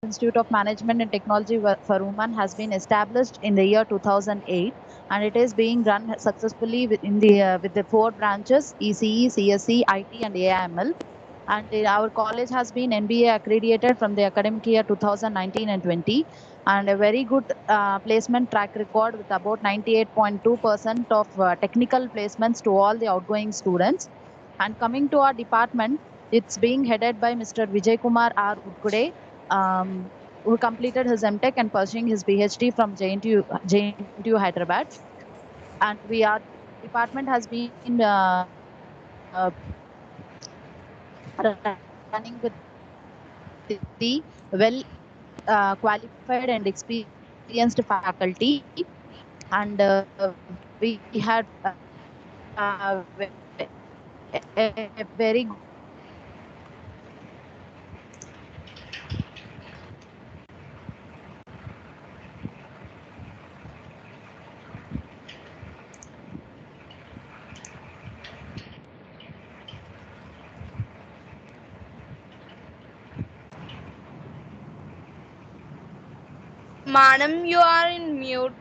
Institute of Management and Technology for Women has been established in the year 2008, and it is being run successfully with the four branches: ECE, CSE, IT, and AIML. And our college has been NBA accredited from the academic year 2019 and 20, and a very good placement track record with about 98.2% of technical placements to all the outgoing students. And coming to our department, it's being headed by Mr. Vijay Kumar R. Urkude, who completed his MTech and pursuing his PhD from JNTU Hyderabad. And department has been running with the well qualified and experienced faculty, and we had a very good Madam, you are in mute.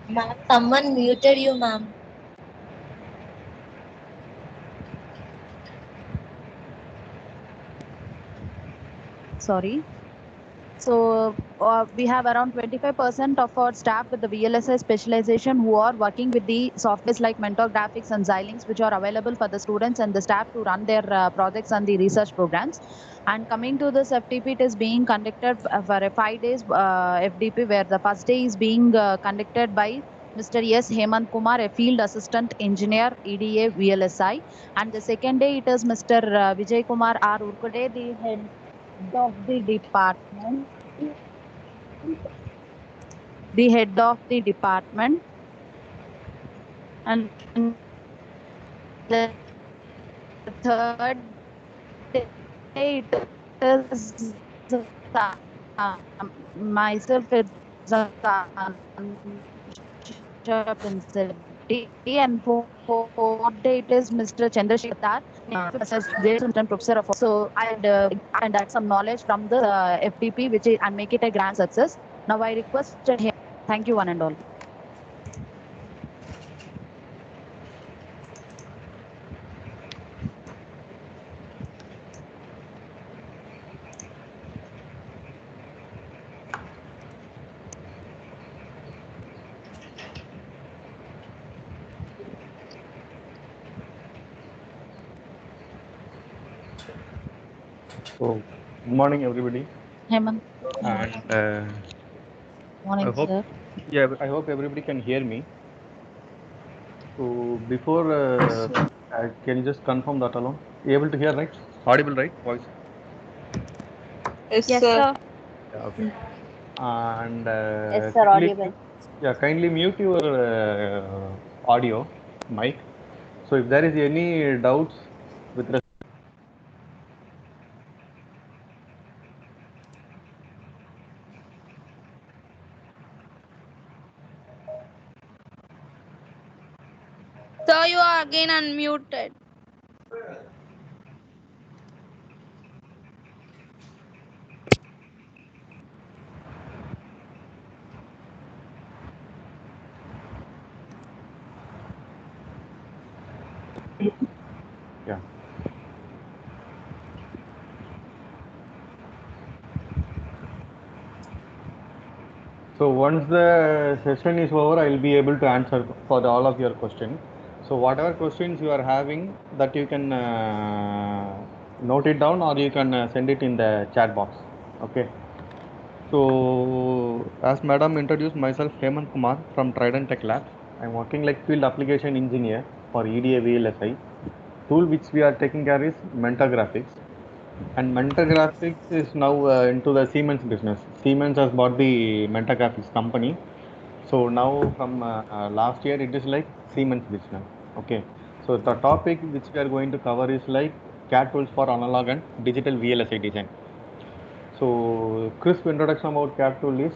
Ma'am, someone muted you, ma'am. sorry. So we have around 25% of our staff with the VLSI specialization who are working with the softwares like Mentor Graphics and Xilinx, which are available for the students and the staff to run their projects and the research programs. And coming to this FDP, it is being conducted for a 5 days FDP, where the first day is being conducted by Mr. S. Hemant Kumar, a field assistant engineer, EDA VLSI. And the second day, it is Mr. Vijay Kumar R. Urkude, the head of the department, the head of the department, and the third day it is myself, it's Principality, and fourth day it is Mr. Chandrasekhar, professor of. So and add some knowledge from the FDP, and make it a grand success. Now I requested him. Thank you, one and all. So, good morning, everybody. Hemant. And Morning, I hope, sir. I hope everybody can hear me. So, before, can you just confirm that alone? You able to hear, right? Audible, right? Voice. Yes, Yes, sir. sir. Yeah, okay. And Yes, sir, audible. kindly mute your audio, mic. So, if there is any doubts with respect. Sir, you are again unmuted. Yeah. So once the session is over, I will be able to answer for all of your questions. So whatever questions you are having, that you can note it down, or you can send it in the chat box. Okay. So as Madam introduced, myself Hemant Kumar from Trident Tech Labs. I am working like field application engineer for EDA VLSI. Tool which we are taking care is Mentor Graphics. And Mentor Graphics is now into the Siemens business. Siemens has bought the Mentor Graphics company. So now from last year it is like Siemens business. Okay. So the topic which we are going to cover is like CAD tools for analog and digital VLSI design. So crisp introduction about CAD tool is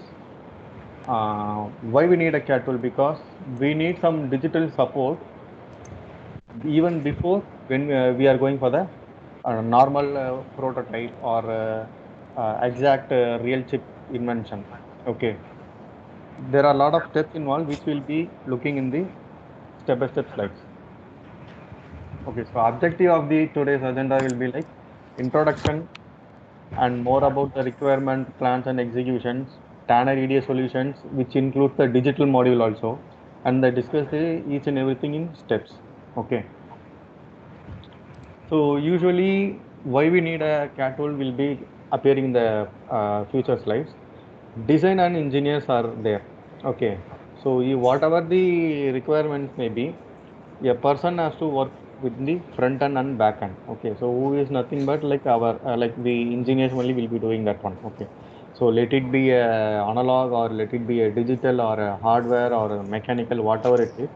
Why we need a CAD tool? Because we need some digital support even before when we are going for the normal prototype or exact real chip invention. Okay, there are a lot of steps involved which will be looking in the step-by-step slides. Okay, so objective of the today's agenda will be like introduction and more about the requirement plans and executions, Tanner EDA solutions, which includes the digital module also, and they discuss the each and everything in steps. Okay. So usually why we need a CAD tool will be appearing in the future slides. Design and engineers are there. Okay. So whatever the requirements may be, a person has to work with the front end and back end. Okay. So who is nothing but like our like the engineers only will be doing that one. Okay. So let it be a analog or let it be a digital or a hardware or a mechanical, whatever it is.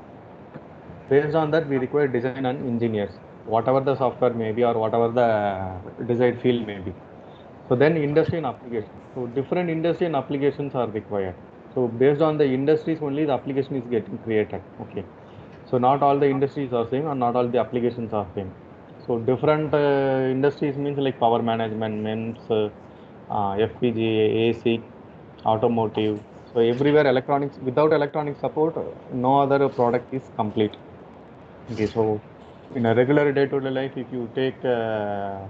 Based on that, we require design and engineers, whatever the software may be or whatever the desired field may be. So then industry and application. So different industry and applications are required. So based on the industries only the application is getting created. Okay. So not all the industries are same and not all the applications are same. So different industries means like power management, means FPGA, AC, automotive. So everywhere electronics, without electronic support, no other product is complete. Okay, so in a regular day-to-day life, if you take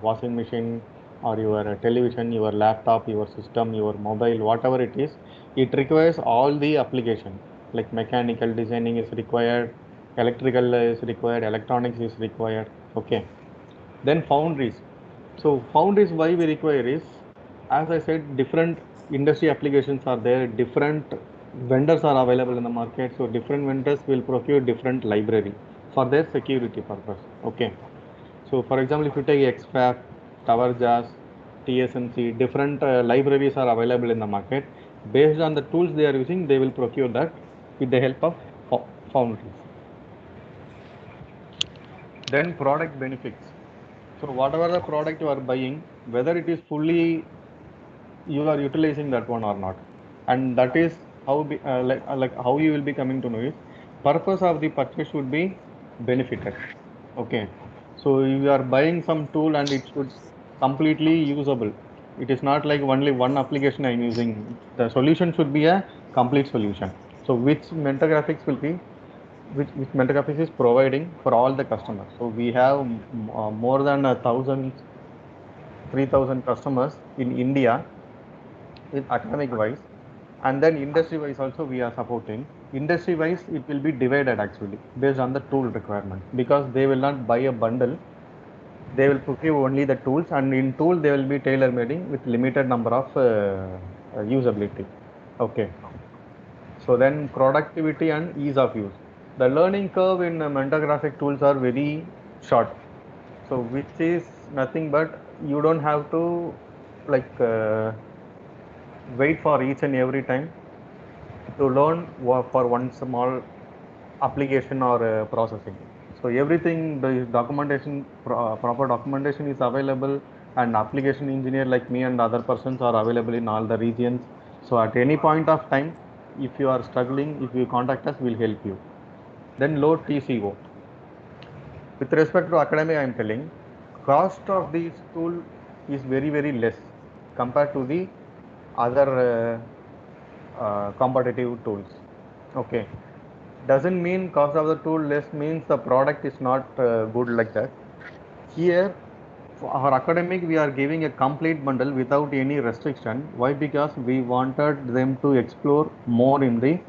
washing machine or your television, your laptop, your system, your mobile, whatever it is, it requires all the application. Like mechanical designing is required, electrical is required, electronics is required. Okay. Then foundries. So foundries why we require is, as I said, different industry applications are there, different vendors are available in the market. So different vendors will procure different library for their security purpose. Okay. So for example, if you take XFAB, TowerJazz, TSMC, different libraries are available in the market. Based on the tools they are using, they will procure that with the help of foundries. Then product benefits. So whatever the product you are buying, whether it is fully you are utilizing that one or not, and that is how like how you will be coming to know is purpose of the purchase should be benefited. Okay, so you are buying some tool and it should completely usable. It is not like only one application I am using. The solution should be a complete solution. So which Mentor Graphics will be which Mentor Graphics is providing for all the customers. So we have more than 3,000 customers in India in academic wise, and then industry wise also we are supporting. Industry wise it will be divided actually based on the tool requirement, because they will not buy a bundle, they will procure only the tools, and in tool they will be tailor made with limited number of usability. Okay. So then productivity and ease of use. The learning curve in Mentor Graphic tools are very short. So which is nothing but you don't have to like wait for each and every time to learn for one small application or processing. So everything, the documentation, proper documentation is available, and application engineer like me and other persons are available in all the regions. So at any point of time, if you are struggling, if you contact us, we'll help you. Then low TCO. With respect to academic, I am telling, cost of this tool is very less compared to the other competitive tools. Okay. Doesn't mean cost of the tool less means the product is not good like that. Here, for our academic, we are giving a complete bundle without any restriction. Why? Because we wanted them to explore more in the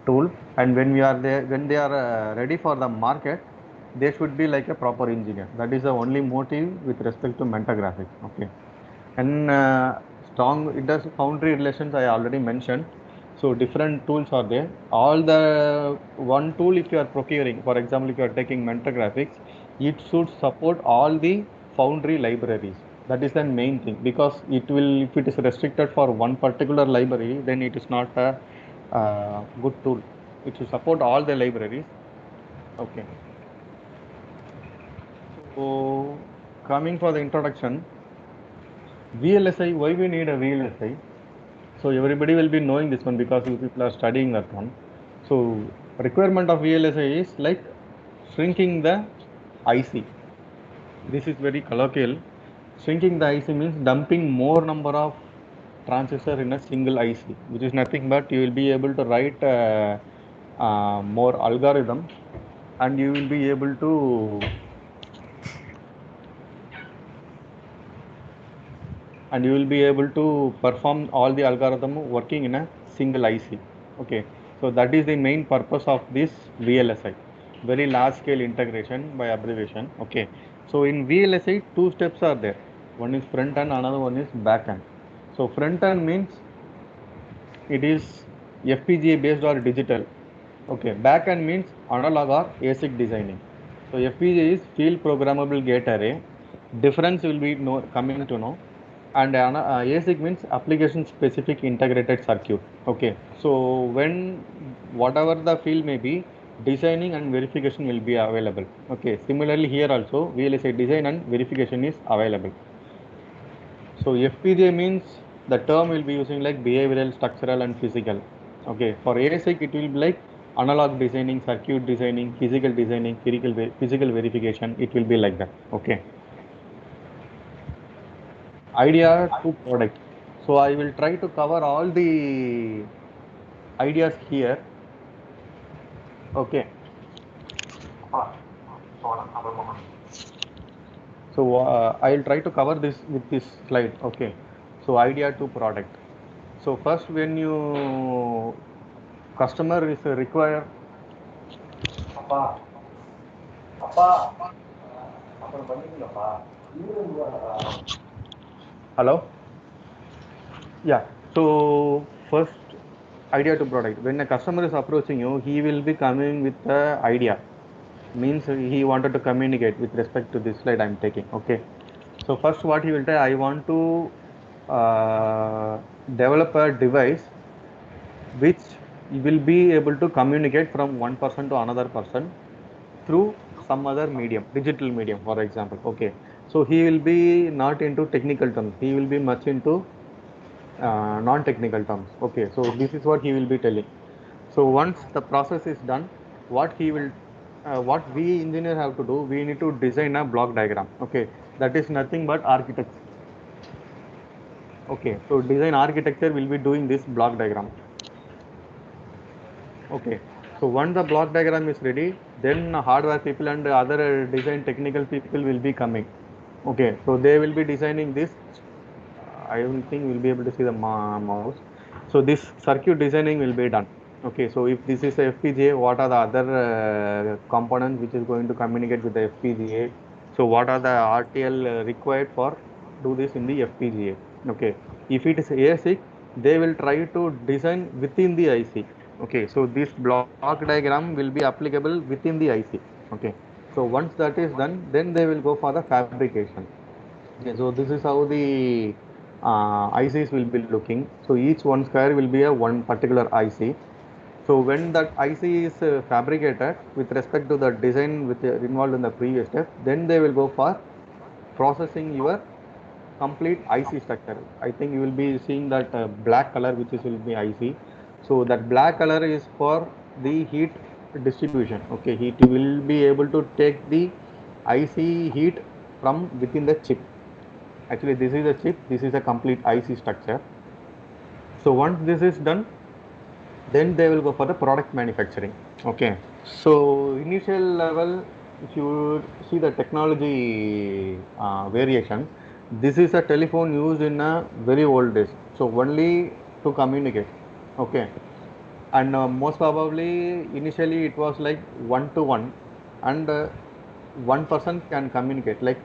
tool, and when we are there, when they are ready for the market, they should be like a proper engineer. That is the only motive with respect to Mentor Graphics. Okay, and strong industry foundry relations I already mentioned. So different tools are there. All the one tool if you are procuring, for example, if you are taking Mentor Graphics, it should support all the foundry libraries. That is the main thing, because it will, if it is restricted for one particular library, then it is not a good tool. It should support all the libraries. Okay. So coming for the introduction, VLSI, why we need a VLSI? So everybody will be knowing this one because you people are studying that one. So requirement of VLSI is like shrinking the IC. This is very colloquial. Shrinking the IC means dumping more number of transistor in a single IC, which is nothing but you will be able to write more algorithms, and you will be able to perform all the algorithm working in a single IC. Okay, so that is the main purpose of this VLSI, very large scale integration by abbreviation. Okay, so in VLSI two steps are there. One is front end, another one is back end. So front end means it is FPGA based or digital. Okay, back end means analog or ASIC designing. So FPGA is field programmable gate array. Difference will be coming to know. And ASIC means application specific integrated circuit. Okay, so when whatever the field may be, designing and verification will be available. Okay, similarly here also VLSI design and verification is available. So FPGA means the term will be using like behavioral, structural and physical. Okay, for ASIC it will be like analog designing, circuit designing, physical designing, physical verification. It will be like that. Okay. Idea to product. So I will try to cover all the ideas here. Okay. So I will try to cover this with this slide. Okay. So idea to product. So first, when you customer is require. Hello. Yeah. So first idea to product. When a customer is approaching you, he will be coming with the idea. Means he wanted to communicate with respect to this slide I'm taking. Okay. So first what he will tell, I want to develop a device which will be able to communicate from one person to another person through some other medium, digital medium, for example. Okay. So he will be not into technical terms. He will be much into non-technical terms. Okay. So this is what he will be telling. So once the process is done, what we engineer have to do, we need to design a block diagram. Okay, that is nothing but architecture. Okay, so design architecture will be doing this block diagram. Okay, so once the block diagram is ready, then hardware people and other design technical people will be coming. Okay, so they will be designing this. I don't think we'll be able to see the mouse. So this circuit designing will be done. Okay, so if this is a FPGA, what are the other components which is going to communicate with the FPGA? So what are the RTL required for do this in the FPGA? Okay, if it is ASIC, they will try to design within the IC. Okay, so this block diagram will be applicable within the IC. Okay, so once that is done, then they will go for the fabrication. Okay, so this is how the ICs will be looking. So each one square will be a one particular IC. So when that IC is fabricated with respect to the design with involved in the previous step, then they will go for processing your complete IC structure. I think you will be seeing that black color which is will be IC. So that black color is for the heat distribution. Okay, heat will be able to take the IC heat from within the chip. Actually, this is a chip, this is a complete IC structure. So once this is done, then they will go for the product manufacturing. Okay, so initial level, if you see the technology variation, this is a telephone used in a very old days, so only to communicate. Okay, and most probably initially it was like one to one, and one person can communicate like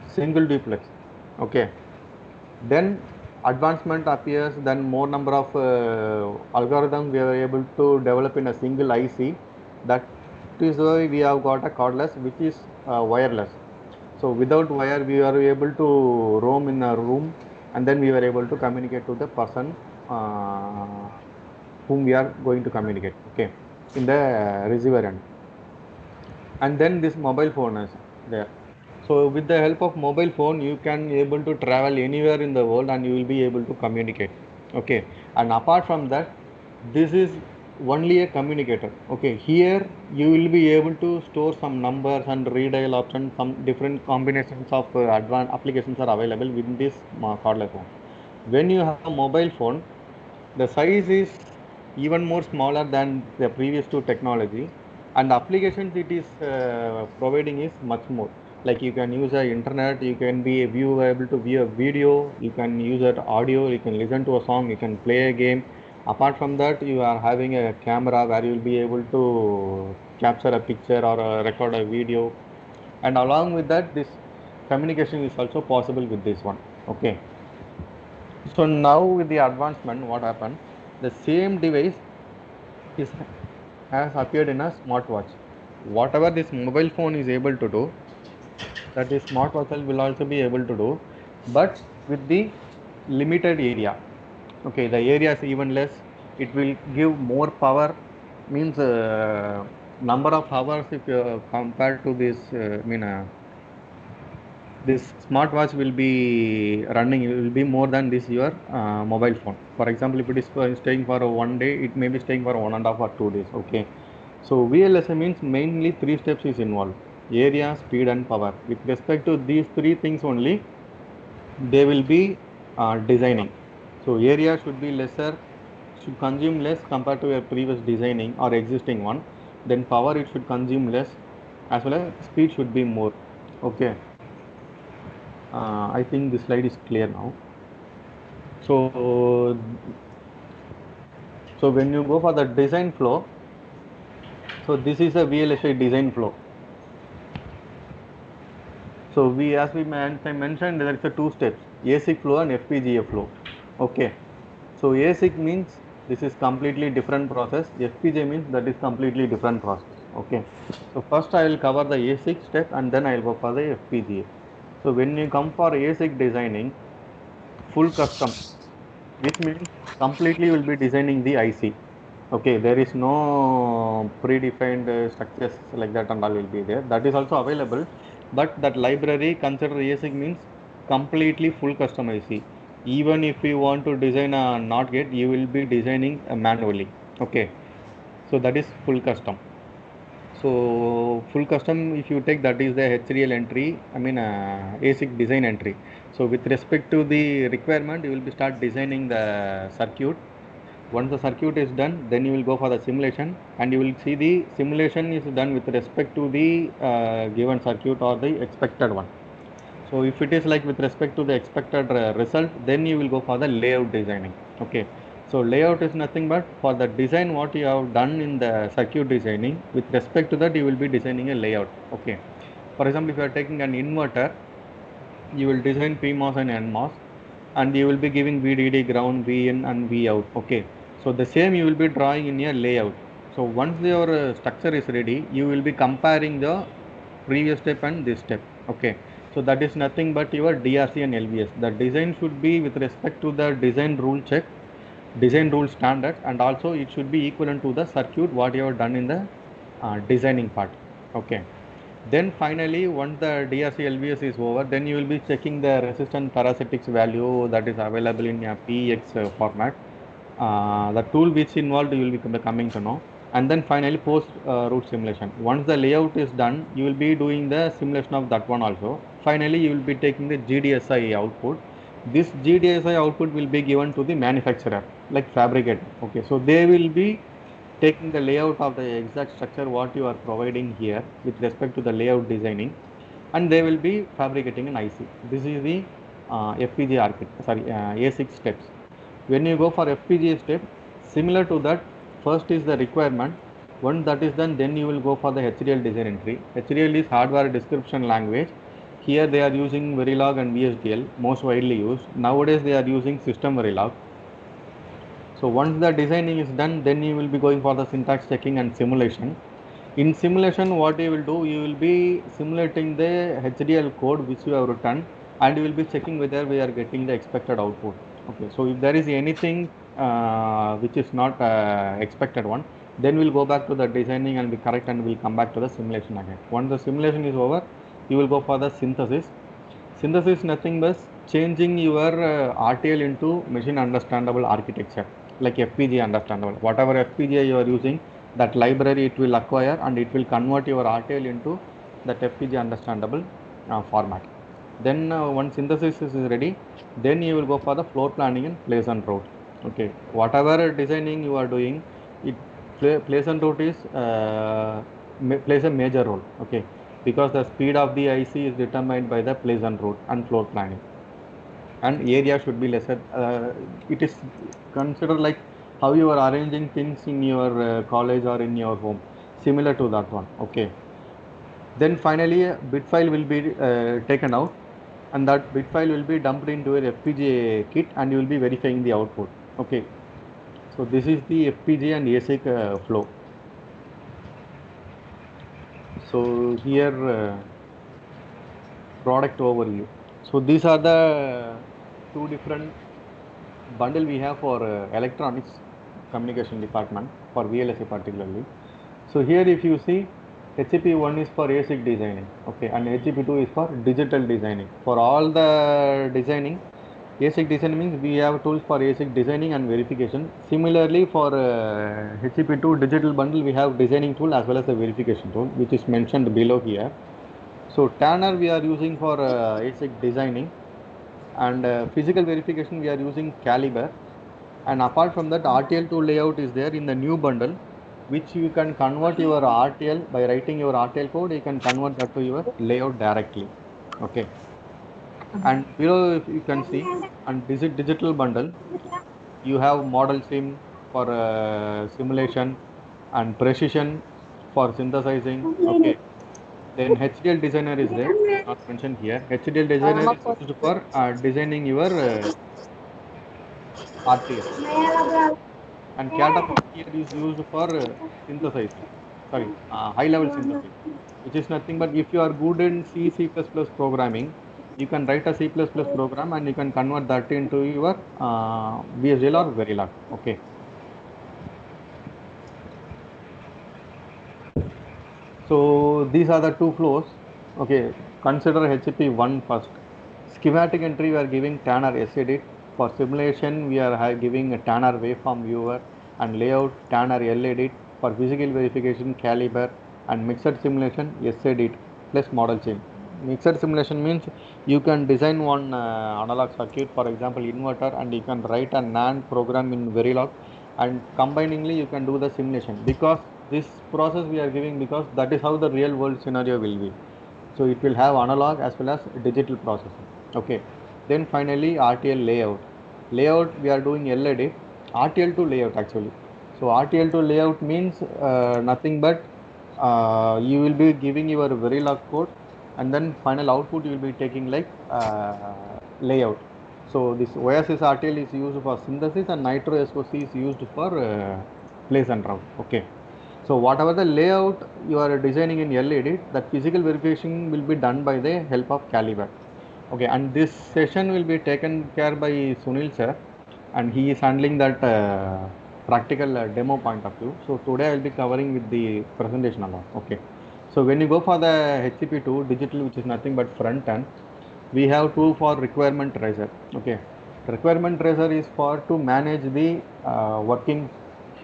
single duplex. Okay, then advancement appears, then more number of algorithms we are able to develop in a single IC. That is why we have got a cordless which is wireless. So without wire we are able to roam in a room, and then we were able to communicate to the person whom we are going to communicate. Okay, in the receiver end. And then this mobile phone is there. So with the help of mobile phone, you can able to travel anywhere in the world and you will be able to communicate. Okay, and apart from that, this is only a communicator. Okay, here you will be able to store some numbers and redial options. Some different combinations of advanced applications are available within this cordless phone. When you have a mobile phone, the size is even more smaller than the previous two technology, and the applications it is providing is much more. Like you can use the internet, you can be able to view a video, you can use it audio, you can listen to a song, you can play a game. Apart from that, you are having a camera where you will be able to capture a picture or record a video, and along with that, this communication is also possible with this one. Okay. So now with the advancement, what happened? The same device is has appeared in a smartwatch. Whatever this mobile phone is able to do, that the smartwatch will also be able to do, but with the limited area. Okay, the area is even less. It will give more power. Means number of hours if you compare to this. This smartwatch will be running, it will be more than this your mobile phone. For example, if it is staying for one day, it may be staying for 1.5 or 2 days. Okay, so VLSI means mainly three steps is involved: area, speed and power. With respect to these three things only, they will be designing. So area should be lesser, should consume less compared to your previous designing or existing one. Then power, it should consume less, as well as speed should be more. Okay, I think this slide is clear now. So, so when you go for the design flow, so this is a VLSI design flow. So as I mentioned, there is a two steps: ASIC flow and FPGA flow. Okay. So ASIC means this is completely different process. FPGA means that is completely different process. Okay. So first I will cover the ASIC step and then I will go for the FPGA. So when you come for ASIC designing, full custom, which means completely will be designing the IC. Okay, there is no predefined structures like that and all will be there. That is also available, but that library consider ASIC means completely full custom IC. Even if you want to design a NOT gate, you will be designing manually. Okay, so that is full custom. So full custom, if you take, that is the HDL entry, ASIC design entry. So with respect to the requirement, you will be start designing the circuit. Once the circuit is done, then you will go for the simulation, and you will see the simulation is done with respect to the given circuit or the expected one. So if it is like with respect to the expected result, then you will go for the layout designing. Okay. So layout is nothing but for the design what you have done in the circuit designing. With respect to that, you will be designing a layout. Okay. For example, if you are taking an inverter, you will design PMOS and NMOS, and you will be giving VDD, ground, VIN and Vout. Okay. So the same you will be drawing in your layout. So once your structure is ready, you will be comparing the previous step and this step. Okay. So that is nothing but your DRC and LVS. The design should be with respect to the design rule check, design rule standards, and also it should be equivalent to the circuit what you have done in the designing part. Okay. Then finally, once the DRC LVS is over, then you will be checking the resistance parasitics value that is available in a PX format. The tool which involved you will be coming to know. And then finally post root simulation. Once the layout is done, you will be doing the simulation of that one also. Finally, you will be taking the GDSI output. This GDSI output will be given to the manufacturer, like fabricator. Okay, so they will be taking the layout of the exact structure what you are providing here with respect to the layout designing, and they will be fabricating an IC. This is the FPGA ASIC steps. When you go for FPGA step, similar to that, first is the requirement. Once that is done, then you will go for the HDL design entry. HDL is hardware description language. Here they are using Verilog and VHDL, most widely used. Nowadays they are using System Verilog. So once the designing is done, then you will be going for the syntax checking and simulation. In simulation, what you will do, you will be simulating the HDL code which you have written, and you will be checking whether we are getting the expected output. Okay, so if there is anything which is not expected one, then we'll go back to the designing and we correct and we'll come back to the simulation again. Once the simulation is over, you will go for the synthesis. Synthesis is nothing but changing your RTL into machine understandable architecture, like FPGA understandable. Whatever FPGA you are using, that library it will acquire and it will convert your RTL into that FPGA understandable format. Then once synthesis is ready, then you will go for the floor planning and place and route. Okay, whatever designing you are doing, it place and route is plays a major role. Okay, because the speed of the IC is determined by the place and route and floor planning, and area should be lesser. It is considered like how you are arranging things in your college or in your home, similar to that one. Okay, then finally a bit file will be taken out, and that bit file will be dumped into an FPGA kit, and you will be verifying the output. Okay, so this is the FPGA and ASIC flow. So here product overview. So these are the two different bundle we have for electronics communication department for VLSI particularly. So here if you see, HEP1 is for ASIC designing, okay, and HEP2 is for digital designing. For all the designing, ASIC design means we have tools for ASIC designing and verification. Similarly, for HEP2 digital bundle, we have designing tool as well as the verification tool, which is mentioned below here. So Tanner we are using for ASIC designing, and physical verification we are using Calibre. And apart from that, RTL2 layout is there in the new bundle, which you can convert your RTL by writing your RTL code. You can convert that to your layout directly. Okay. And below, if you can see, and digital bundle, you have model sim for simulation and precision for synthesizing. Okay. Then HDL designer is there, not mentioned here. HDL designer is used for designing your RTL. And Catapult here is used for synthesizing, sorry, high level synthesis, which is nothing but if you are good in C++ programming, you can write a C++ program and you can convert that into your VHDL or Verilog. Okay. So these are the two flows. Okay, consider HEP1 first. Schematic entry we are giving Tanner SEdit. For simulation we are giving a Tanner waveform viewer, and layout Tanner LEdit. For physical verification Calibre, and mixed simulation SEdit plus model chain. Mixed simulation means you can design one analog circuit, for example inverter, and you can write a NAND program in Verilog, and combiningly you can do the simulation, because this process we are giving because that is how the real world scenario will be. So it will have analog as well as digital processing. Okay. Then finally RTL layout. Layout we are doing LEdit, RTL2 layout actually. So RTL2 layout means nothing but you will be giving your Verilog code, and then final output you will be taking like layout. So this OSS RTL is used for synthesis, and Nitro SOC is used for place and route. Okay. So whatever the layout you are designing in LEdit, that physical verification will be done by the help of Calibre. Okay, and this session will be taken care by Sunil sir, and he is handling that practical demo point of view. So today I will be covering with the presentation alone. Okay. So when you go for the HCP2 digital, which is nothing but front end, we have tool for requirement tracer. Okay, requirement tracer is for to manage the working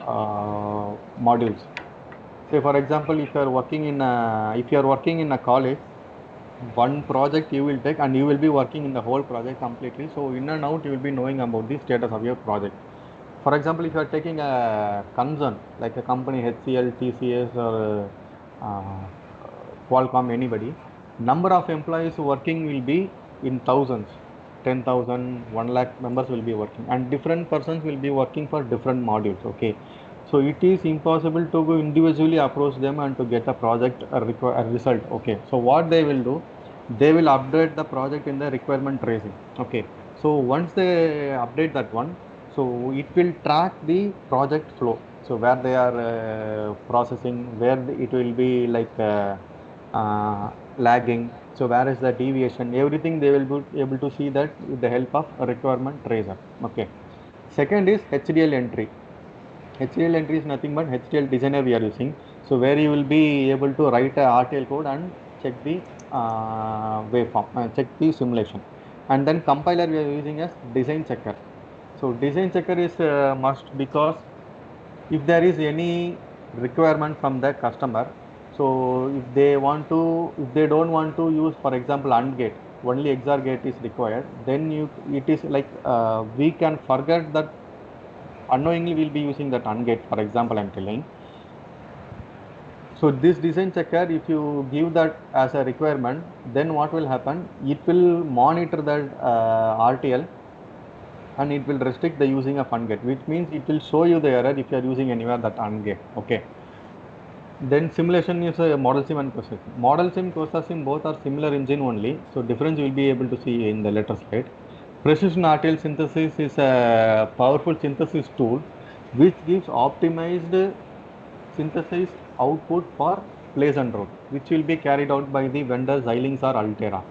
modules. Say for example, if you are working in a college, one project you will take and you will be working in the whole project completely. So in and out you will be knowing about the status of your project. For example, if you are taking a concern like a company HCL, TCS or Qualcomm, anybody, number of employees working will be in thousands, 10,000, 1 lakh members will be working, and different persons will be working for different modules. Okay. So it is impossible to go individually approach them and to get a project a result. Okay. So what they will do, they will update the project in the requirement tracing. Okay. So once they update that one, so it will track the project flow. So where they are processing, where it will be like lagging. So where is the deviation? Everything they will be able to see that with the help of a requirement tracer. Okay. Second is HDL entry. HDL entry is nothing but HDL designer we are using. So where you will be able to write a RTL code and check the waveform, check the simulation. And then compiler we are using as design checker. So design checker is must, because if there is any requirement from the customer, so if they don't want to use, for example, AND gate, only XOR gate is required, then it is like we can forget that, unknowingly we'll be using that AND gate, for example, I'm telling. So this design checker, if you give that as a requirement, then what will happen? It will monitor that RTL, and it will restrict the using of AND gate, which means it will show you the error if you are using anywhere that AND gate. Okay. Then simulation is a model sim and process. Model sim, Costa sim, both are similar engine only. So difference you will be able to see in the later slide. Precision RTL synthesis is a powerful synthesis tool which gives optimized synthesis output for place and route, which will be carried out by the vendor Xilinx or Altera.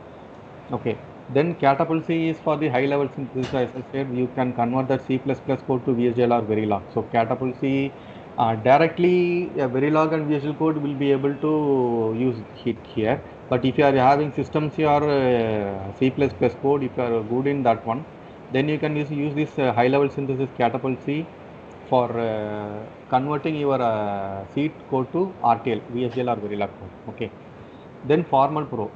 Okay. Then Catapult C is for the high level synthesis. As I said, you can convert that C++ code to VHDL or Verilog. So Catapult C directly Verilog and VHDL code will be able to use it here. But if you are having system C or C++ code, if you are good in that one, then you can use this high level synthesis Catapult C for converting your C code to RTL, VHDL or Verilog code. Okay. Then Formal Pro.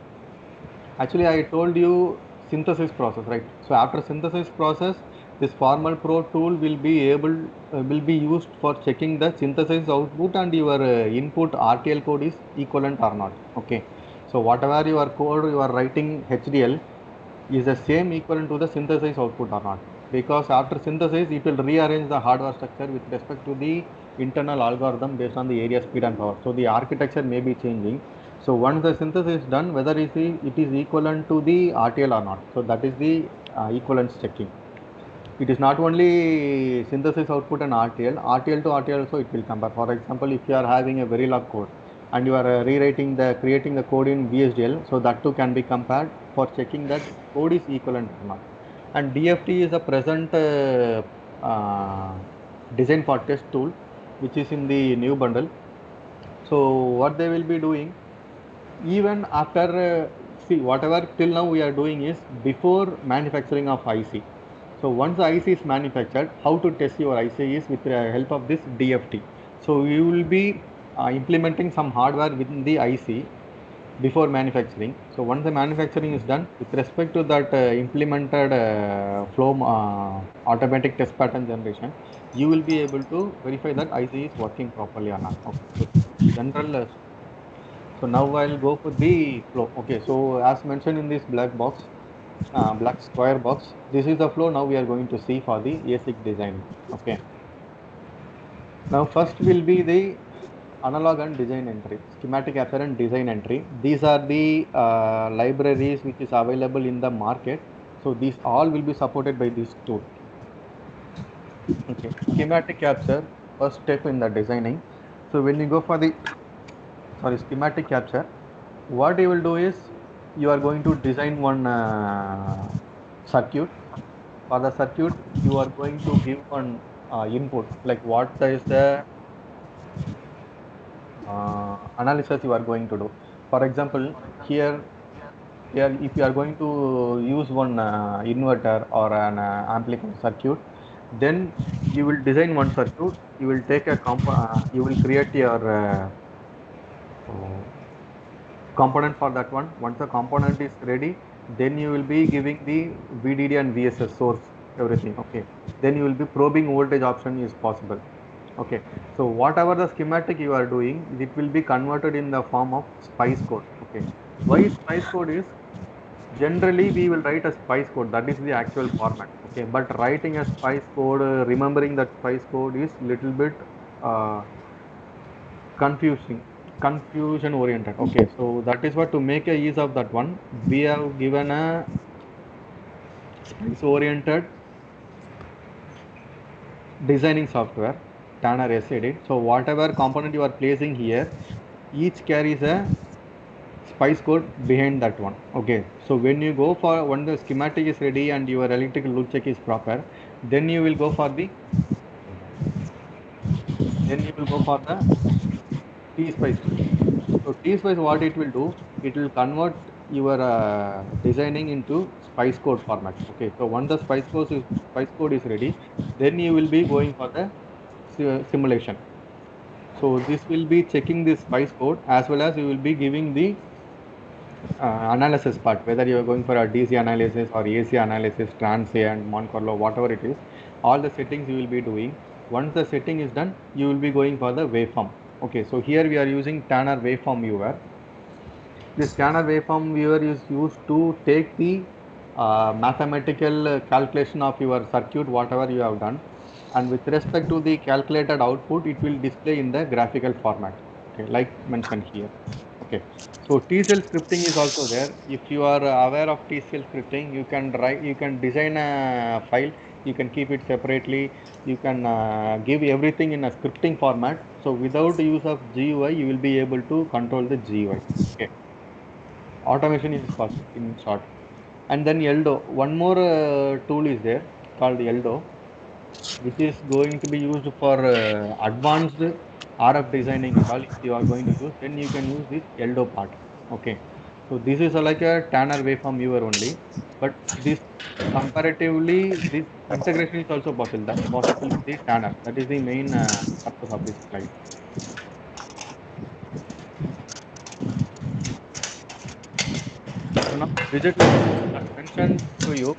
Actually, I told you synthesis process, right? So after synthesis process, this Formal Pro tool will be used for checking the synthesis output and your input RTL code is equivalent or not. Okay. So whatever your code you are writing HDL is the same equivalent to the synthesis output or not, because after synthesis it will rearrange the hardware structure with respect to the internal algorithm based on the area, speed and power. So the architecture may be changing. So once the synthesis is done, whether it is equivalent to the RTL or not, so that is the equivalence checking. It is not only synthesis output and RTL to RTL also it will compare. For example, if you are having a Verilog code and you are creating the code in VHDL, so that too can be compared for checking that code is equivalent or not. And DFT is a present design for test tool, which is in the new bundle. So what they will be doing, even after see, whatever till now we are doing is before manufacturing of IC. So once the IC is manufactured, how to test your IC is with the help of this DFT. So you will be implementing some hardware within the IC before manufacturing. So once the manufacturing is done, with respect to that implemented flow automatic test pattern generation, you will be able to verify that IC is working properly or not. Okay. So general so now I'll go for the flow. Okay, so as mentioned in this black box, black square box, this is the flow now we are going to see for the ASIC design. Okay. Now first will be the analog and design entry, schematic capture and design entry. These are the libraries which is available in the market. So these all will be supported by this tool. Okay, schematic capture, first step in the designing. So when you go for the schematic capture, what you will do is you are going to design one circuit. For the circuit, you are going to give one input, like what is the analysis you are going to do. For example, here if you are going to use one inverter or an amplifier circuit, then you will design one circuit. You will take a you will create your component for that one. Once the component is ready, then you will be giving the VDD and VSS source, everything. Okay. Then you will be probing voltage option is possible. Okay. So whatever the schematic you are doing, it will be converted in the form of spice code. Okay. Why spice code is, generally we will write a spice code, that is the actual format. Okay. But writing a spice code, remembering that spice code is little bit uh, confusion oriented. Okay, so that is what, to make a use of that one, we have given a spice oriented designing software, Tanner SEdit. So whatever component you are placing here, each carries a spice code behind that one. Okay, so when you go for, when the schematic is ready and your electrical loop check is proper, then you will go for the T spice tool. So T spice, what it will do, it will convert you are designing into spice code format. Okay, so once the spice code is ready, then you will be going for the simulation. So this will be checking the spice code as well as you will be giving the analysis part, whether you are going for a DC analysis or AC analysis, transient, Monte Carlo, whatever it is, all the settings you will be doing. Once the setting is done, you will be going for the waveform. Okay, so here we are using Tanner waveform viewer. This Tanner waveform viewer is used to take the mathematical calculation of your circuit, whatever you have done, and with respect to the calculated output, it will display in the graphical format. Okay, like mentioned here. Okay, so TCL scripting is also there. If you are aware of TCL scripting, you can design a file, you can keep it separately, you can give everything in a scripting format. So without use of GUI, you will be able to control the GUI. Okay, automation is possible in short. And then Eldo, one more tool is there called Eldo, which is going to be used for advanced RF designing and all. If you are going to use, then you can use this Eldo part. Okay, so this is like a Tanner waveform viewer only, but this comparatively this integration is also possible with the Tanner. That is the main purpose of this slide. So now digital, as mentioned to you,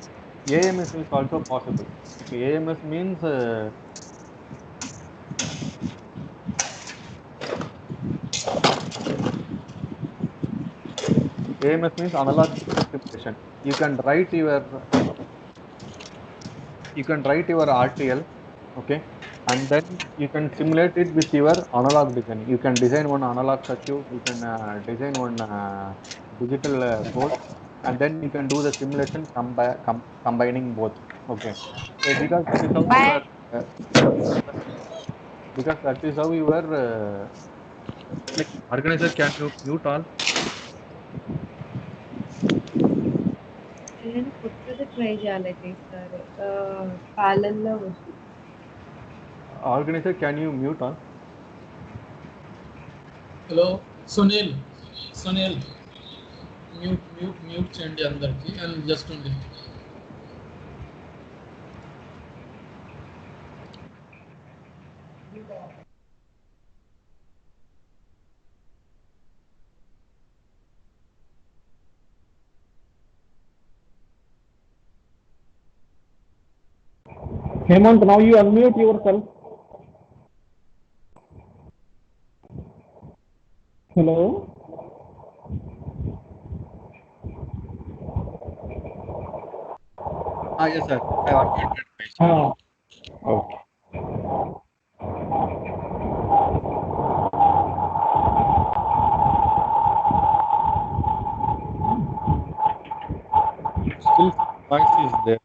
AMS is also possible. Okay, AMS means AMS means analog signal simulation. You can write your RTL, okay, and then you can simulate it with your analog design. You can design one analog circuit, you can design one digital code, and then you can do the simulation combining both. Okay, so because that is how you Bye. are because that is how you are like organizer. Can you mute all? నేను కొత్తది try చేయాలి ఈసారి పాలల్లో వద్దు. Organizer, can you mute all? Hello Sunil Sunil mute చేయండి అందరికి and just ఉంది. Hemant, now you unmute yourself. Hello. Yes, sir. I unmuted myself. Okay. Still noise is there.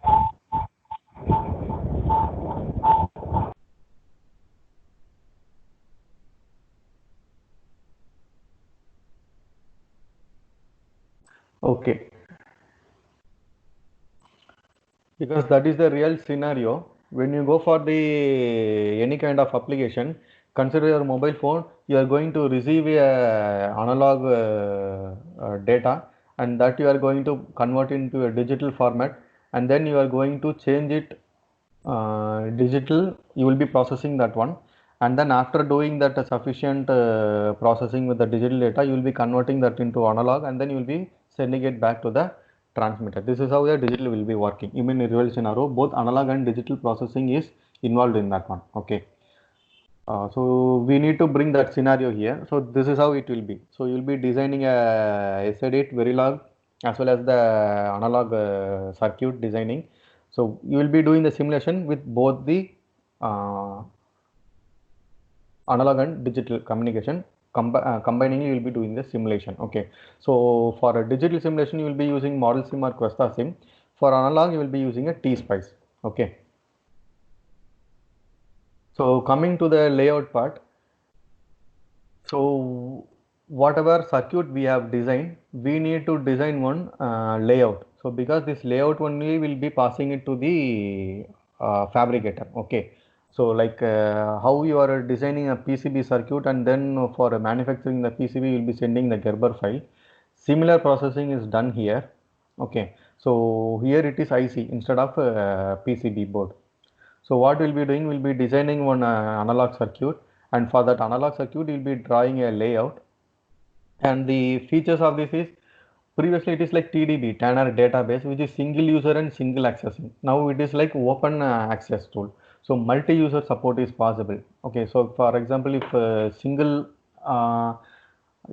Okay. Because that is the real scenario. When you go for the any kind of application, consider your mobile phone, you are going to receive a analog data, and that you are going to convert into a digital format, and then you are going to change it digital. You will be processing that one, and then after doing that sufficient processing with the digital data, you will be converting that into analog, and then you will be sending it back to the transmitter. This is how the digital will be working. Even in real scenario, both analog and digital processing is involved in that one. Okay. So we need to bring that scenario here. So this is how it will be. So you will be designing a SEDIT, Verilog, as well as the analog circuit designing. So you will be doing the simulation with both the analog and digital communication. Combining, you will be doing the simulation. Okay, so for a digital simulation, you will be using Model Sim or Questa Sim. For analog, you will be using a T-Spice. Okay. So coming to the layout part. So whatever circuit we have designed, we need to design one layout. So because this layout only will be passing it to the fabricator. Okay. So like how you are designing a PCB circuit, and then for manufacturing the PCB, you will be sending the Gerber file. Similar processing is done here. Okay, so here it is IC instead of PCB board. So what we'll be doing, we'll be designing one analog circuit, and for that analog circuit we'll be drawing a layout. And the features of this is, previously it is like TDB, Tanner database, which is single user and single accessing. Now it is like open access tool. So multi-user support is possible. Okay, so for example, if single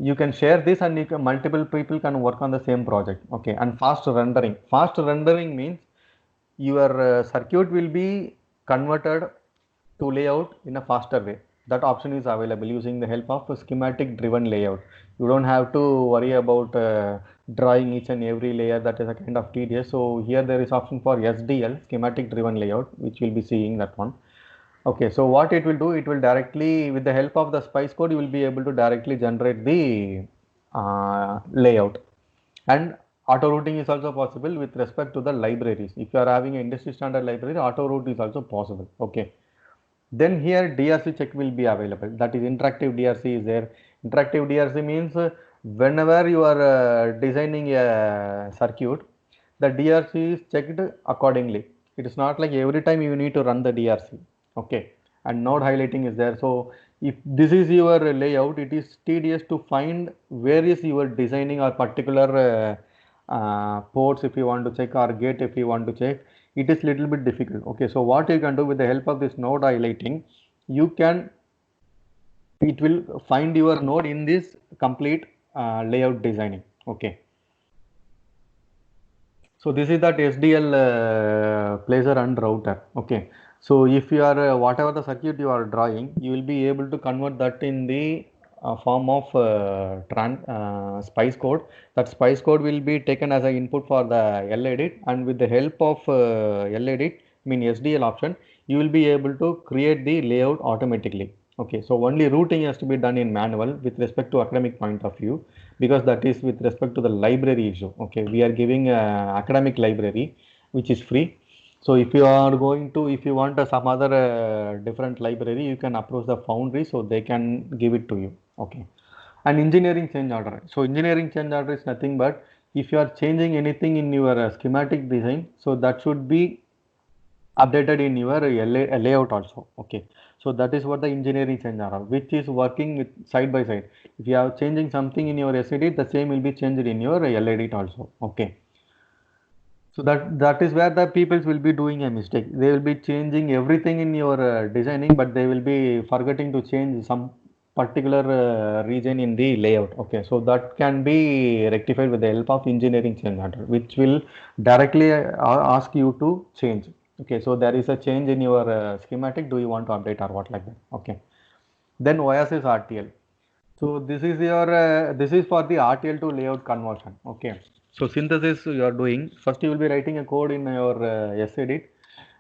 you can share this, and you can, multiple people can work on the same project. Okay, and fast rendering. Fast rendering means your circuit will be converted to layout in a faster way. That option is available using the help of a schematic driven layout. You don't have to worry about drawing each and every layer. That is a kind of tedious. So here there is option for SDL, schematic driven layout, which we'll be seeing that one. Okay, so what it will do, it will directly, with the help of the Spice code, you will be able to directly generate the layout. And auto routing is also possible with respect to the libraries. If you are having an industry standard library, auto route is also possible. Okay. Then here DRC check will be available. That is interactive DRC is there. Interactive DRC means whenever you are designing a circuit, the DRC is checked accordingly. It is not like every time you need to run the DRC. Okay. And node highlighting is there. So if this is your layout, it is tedious to find where is your designing or particular ports if you want to check, or gate if you want to check. It is little bit difficult. Okay, so what you can do with the help of this node highlighting, you can, it will find your node in this complete layout designing. Okay, so this is that SDL placer and router. Okay, so if you are whatever the circuit you are drawing, you will be able to convert that in the form of Spice code. That Spice code will be taken as an input for the LEdit, and with the help of LEdit, SDL option, you will be able to create the layout automatically. Okay, so only routing has to be done in manual with respect to academic point of view, because that is with respect to the library issue. Okay, we are giving academic library which is free. So if you are going to, if you want some other different library, you can approach the foundry, so they can give it to you. Okay, and engineering change order. So engineering change order is nothing but if you are changing anything in your schematic design, so that should be updated in your layout also. Okay, so that is what the engineering change order, which is working with side by side. If you are changing something in your SEdit, the same will be changed in your LEdit also. Okay. So that is where the peoples will be doing a mistake. They will be changing everything in your designing, but they will be forgetting to change some particular region in the layout. Okay, so that can be rectified with the help of engineering change order, which will directly ask you to change. Okay, so there is a change in your schematic. Do you want to update or what like that? Okay. Then Oasis RTL. So this is your this is for the RTL to layout conversion. Okay. So synthesis you are doing. First you will be writing a code in your SEdit.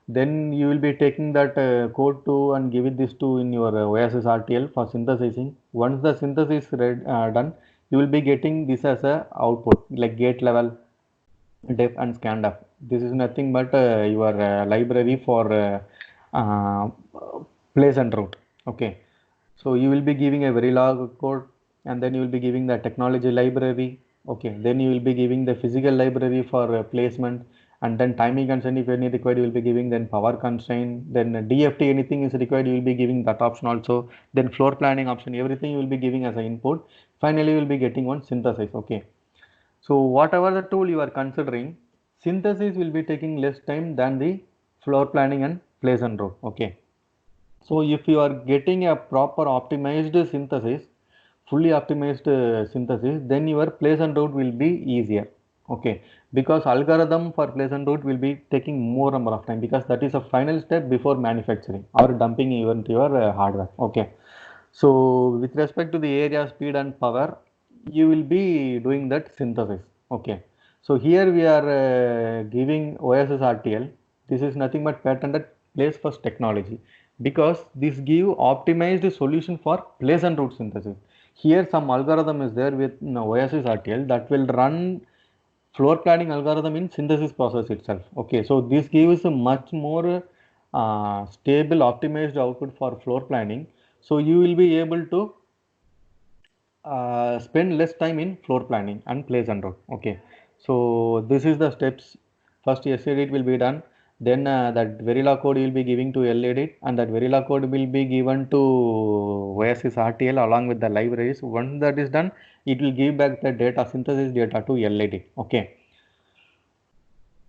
Then you will be taking that code to and giving this to in your Oasis RTL for synthesizing. Once the synthesis is done, you will be getting this as a output like gate level, def and scanf. This is nothing but your library for place and route. Okay. So you will be giving a Verilog code, and then you will be giving the technology library. Okay, then you will be giving the physical library for placement, and then timing constraint if any required you will be giving, then power constraint, then DFT anything is required you will be giving that option also, then floor planning option, everything you will be giving as an input. Finally you will be getting one synthesis. Okay, so whatever the tool you are considering, synthesis will be taking less time than the floor planning and place and route. Okay. So if you are getting a proper optimized synthesis, fully optimized synthesis, then your place and route will be easier. Okay, because algorithm for place and route will be taking more number of time, because that is a final step before manufacturing or dumping even to your hardware. Okay, so with respect to the area, speed and power, you will be doing that synthesis. Okay, so here we are giving OSS RTL. This is nothing but patented place first technology, because this give optimized solution for place and route synthesis. Here some algorithm is there with OSS RTL that will run floor planning algorithm in synthesis process itself. Okay, so this gives a much more stable optimized output for floor planning. So you will be able to spend less time in floor planning and place and route. Okay, so this is the steps. First SEdit will be done, then that Verilog code will be giving to LEdit, and that Verilog code will be given to Oasis RTL along with the libraries. Once that is done, it will give back the data, synthesis data to LEdit. Okay.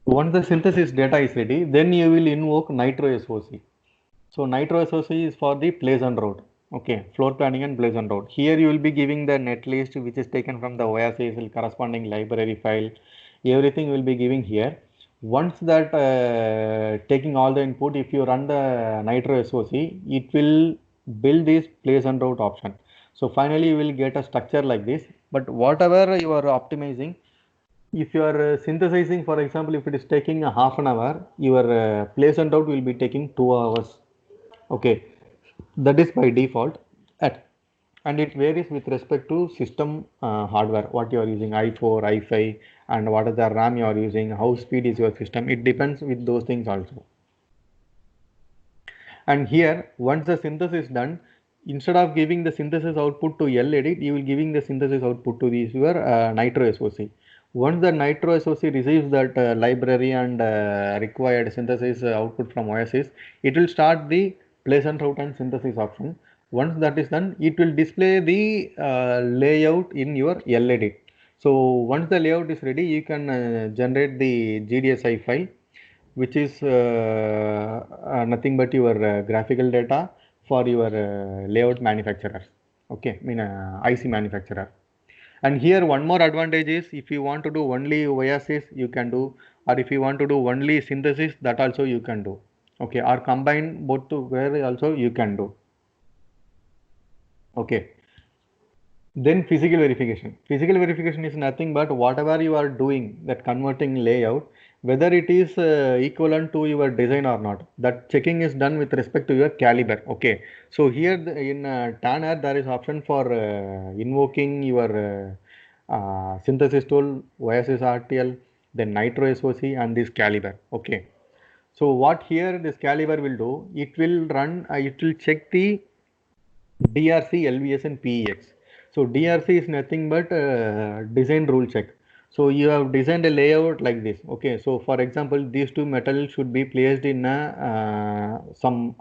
Once the synthesis data is ready, then you will invoke Nitro SOC. So Nitro SOC is for the place and route. Okay, floor planning and place and route. Here you will be giving the netlist which is taken from the Oasis corresponding library file. Everything will be giving here. Once that taking all the input, if you run the Nitro SOC, it will build this place and route option. So finally you will get a structure like this. But whatever you are optimizing, if you are synthesizing, for example, if it is taking a half an hour, your place and route will be taking 2 hours. Okay, that is by default at, and it varies with respect to system hardware, what you are using, i4, i5, and what is the RAM you are using, how speed is your system. It depends with those things also. And here, once the synthesis is done, instead of giving the synthesis output to LEdit, you will giving the synthesis output to this your Nitro SOC. Once the Nitro SOC receives that library and required synthesis output from Oasis, it will start the place and route and synthesis option. Once that is done, it will display the layout in your LEdit. So once the layout is ready, you can generate the GDSI file, which is nothing but your graphical data for your layout manufacturers. Okay, I mean IC manufacturer. And here one more advantage is, if you want to do only Oasis, you can do, or if you want to do only synthesis, that also you can do. Okay, or combine both together also you can do. Okay. Then physical verification. Physical verification is nothing but whatever you are doing, that converting layout, whether it is equivalent to your design or not. That checking is done with respect to your caliber. Okay. So here in Tanner there is option for invoking your synthesis tool, Oasis RTL, then Nitro SOC, and this caliber. Okay. So what here this caliber will do, it will run, it will check the DRC, LVS, and PEX. So DRC is nothing but design rule check. So you have designed a layout like this. Okay. So for example, these two metals should be placed in some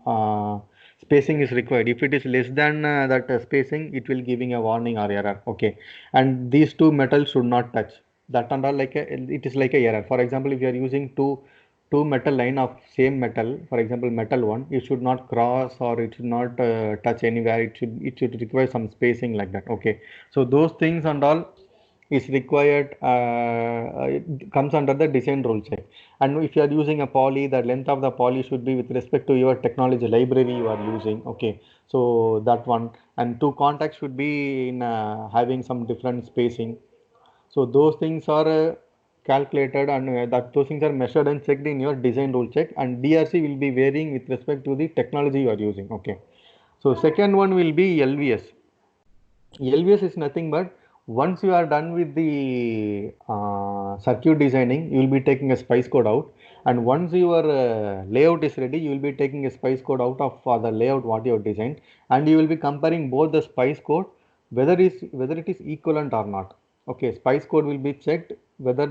spacing is required. If it is less than that spacing, it will giving a warning or error. Okay. And these two metals should not touch. That and all like it is like a error. For example, if you are using two metal line of same metal, for example metal 1, it should not cross or it should not touch anywhere, it should require some spacing like that. Okay, so those things and all is required, it comes under the design rule check. And if you are using a poly, the length of the poly should be with respect to your technology library you are using. Okay, so that one, and two contacts should be in having some different spacing. So those things are calculated, and that those things are measured and checked in your design rule check, and DRC will be varying with respect to the technology you are using. Okay. So second one will be LVS. LVS is nothing but once you are done with the circuit designing, you will be taking a spice code out, and once your layout is ready, you will be taking a spice code out of the layout what you have designed, and you will be comparing both the spice code whether it is equivalent or not. Okay, spice code will be checked whether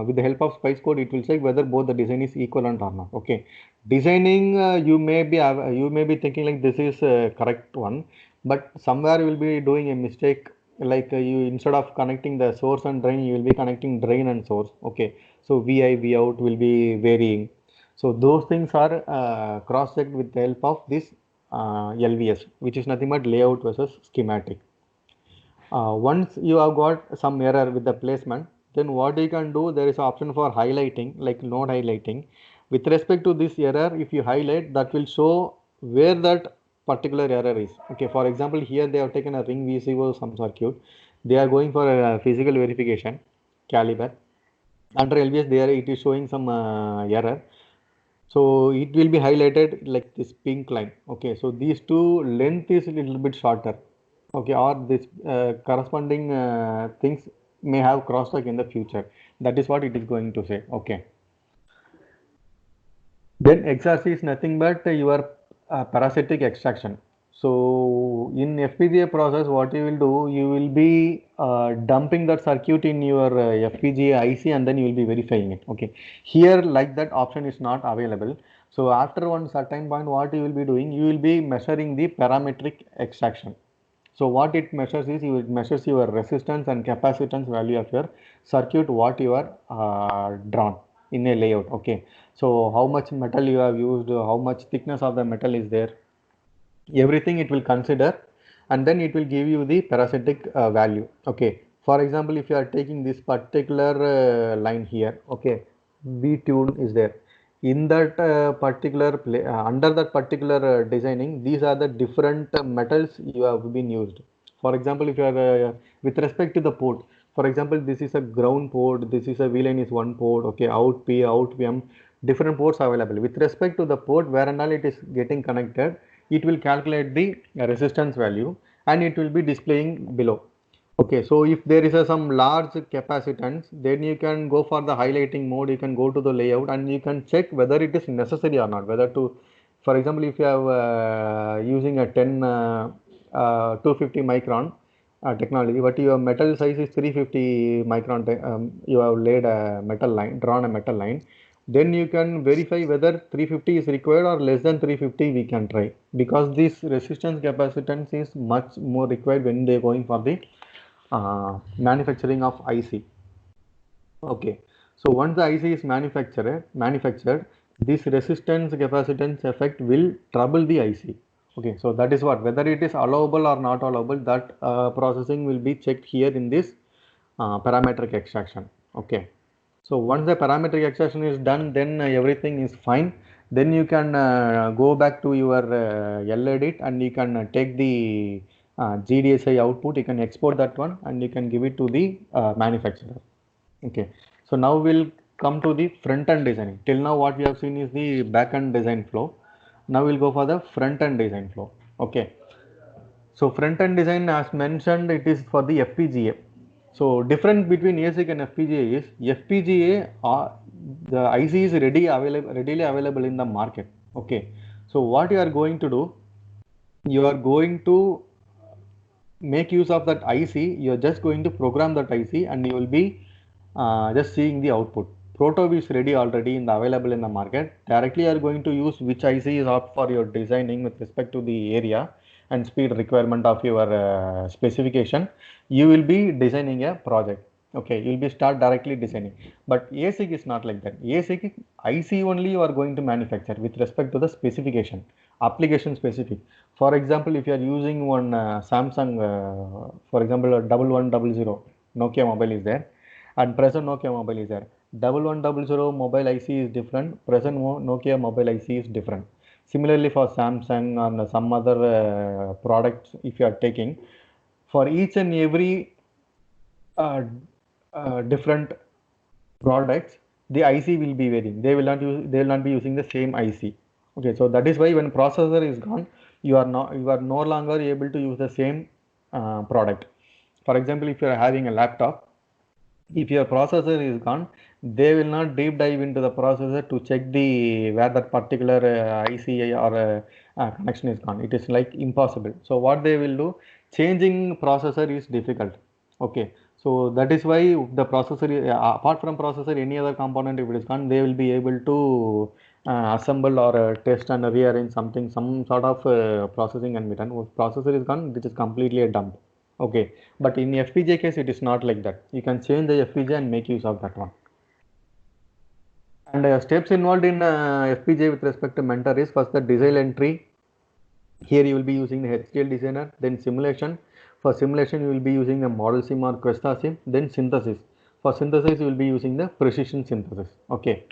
with the help of spice code it will check whether both the design is equivalent or not. Okay, designing you may be thinking like this is correct one, but somewhere you will be doing a mistake, like you instead of connecting the source and drain, you will be connecting drain and source. Okay, so VI V out will be varying. So those things are cross checked with the help of this LVS, which is nothing but layout versus schematic. Once you have got some error with the placement, then what you can do, there is an option for highlighting, like node highlighting. With respect to this error, if you highlight, that will show where that particular error is. Okay, for example, here they have taken a ring VCO some circuit. They are going for a physical verification caliber. Under LVS, there it is showing some error. So it will be highlighted like this pink line. Okay, so these two length is a little bit shorter. Okay, or this corresponding things may have crosstalk in the future. That is what it is going to say. Okay. Then XRC is nothing but your parasitic extraction. So in FPGA process, what you will do, you will be dumping that circuit in your FPGA IC and then you will be verifying it. Okay. Here like that option is not available. So after one certain point, what you will be doing, you will be measuring the parametric extraction. So what it measures is, it measures your resistance and capacitance value of your circuit, what you are drawn in a layout. Okay. So how much metal you have used, how much thickness of the metal is there, everything it will consider, and then it will give you the parasitic value. Okay, for example, if you are taking this particular line here, okay, B tune is there in that particular under that particular designing, these are the different metals you have been used. For example, if you are with respect to the port, for example, this is a ground port, this is a VLAN is one port, okay, out P, out VM, different ports available. With respect to the port where and all it is getting connected, it will calculate the resistance value and it will be displaying below. Okay, so if there is some large capacitance, then you can go for the highlighting mode, you can go to the layout and you can check whether it is necessary or not, whether to, for example, if you have using a 250 micron technology, but your metal size is 350 micron, you have laid a metal line, drawn a metal line, then you can verify whether 350 is required or less than 350 we can try, because this resistance capacitance is much more required when they are going for the manufacturing of IC. Okay, so once the IC is manufactured, this resistance capacitance effect will trouble the IC. Okay, so that is what, whether it is allowable or not allowable, that processing will be checked here in this parametric extraction. Okay, so once the parametric extraction is done, then everything is fine. Then you can go back to your LEDIT and you can take the GDSI output, you can export that one and you can give it to the manufacturer. Okay, so now we'll come to the front end designing. Till now what we have seen is the back end design flow. Now we'll go for the front end design flow. Okay, so front end design, as mentioned, it is for the FPGA. So difference between ASIC and FPGA is FPGA the IC is readily available in the market. Okay, so what you are going to do, you are going to make use of that IC, you are just going to program that IC and you will be just seeing the output. Proto is ready already in the available in the market. Directly you are going to use which IC is up for your designing with respect to the area and speed requirement of your specification. You will be designing a project. Okay, you will be start directly designing. But ASIC is not like that. ASIC IC only you are going to manufacture with respect to the specification, application specific. For example, if you are using one Samsung, for example, 1100 Nokia mobile is there, and present Nokia mobile is there. 1100 mobile IC is different, present Nokia mobile IC is different. Similarly for Samsung and some other products, if you are taking, for each and every different products, the IC will be varying. They will not be using the same IC. Okay, so that is why when processor is gone, you are no longer able to use the same product. For example, if you are having a laptop, if your processor is gone, they will not deep dive into the processor to check the where that particular IC or connection is gone. It is like impossible. So what they will do, changing processor is difficult. Okay, so that is why the processor apart from processor, any other component if it is gone, they will be able to assemble or test and rearrange something, some sort of processing and be done. If processor is gone, it is completely a dump. Okay, but in FPGA case, it is not like that. You can change the FPGA and make use of that one. And steps involved in FPGA with respect to Mentor is first the design entry. Here you will be using the HDL designer, then simulation. For simulation, you will be using the model sim or Questa sim, then synthesis. For synthesis, you will be using the precision synthesis. Okay.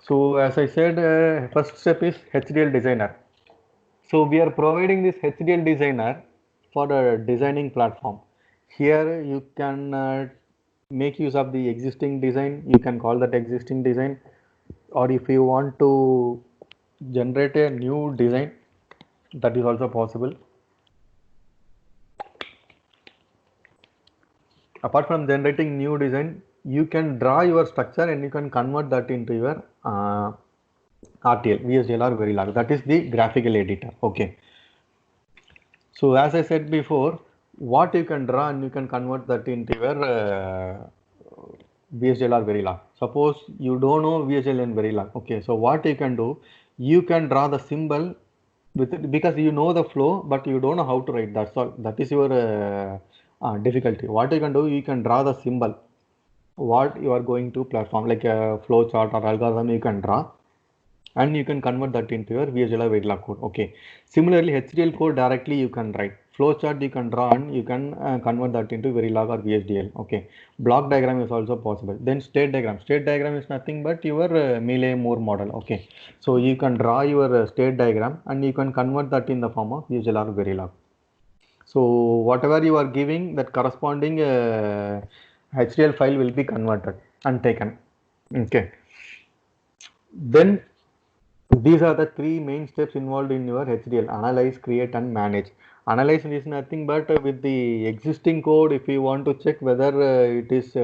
So as I said, first step is HDL designer. So we are providing this HDL designer for the designing platform. Here you can make use of the existing design. You can call that existing design, or if you want to generate a new design, that is also possible. Apart from generating new design, you can draw your structure and you can convert that into your RTL, VHDL or Verilog. That is the graphical editor. Okay. So as I said before, what you can draw and you can convert that into your VHDL or Verilog. Suppose you don't know VHDL and Verilog. Okay. So what you can do, you can draw the symbol with it because you know the flow, but you don't know how to write. That's all. That is your difficulty. What you can do, you can draw the symbol. What you are going to platform like a flow chart or algorithm, you can draw and you can convert that into your VHDL or Verilog code. Okay. Similarly, HDL code directly you can write. Flowchart you can draw and you can convert that into Verilog or VHDL. Okay. Block diagram is also possible. Then state diagram. State diagram is nothing but your Mealy-Moore model. Okay. So you can draw your state diagram and you can convert that in the form of VHDL or Verilog. So whatever you are giving, that corresponding HDL file will be converted and taken. Okay. Then these are the three main steps involved in your HDL: analyze, create and manage. Analyze is nothing but with the existing code, if you want to check whether it is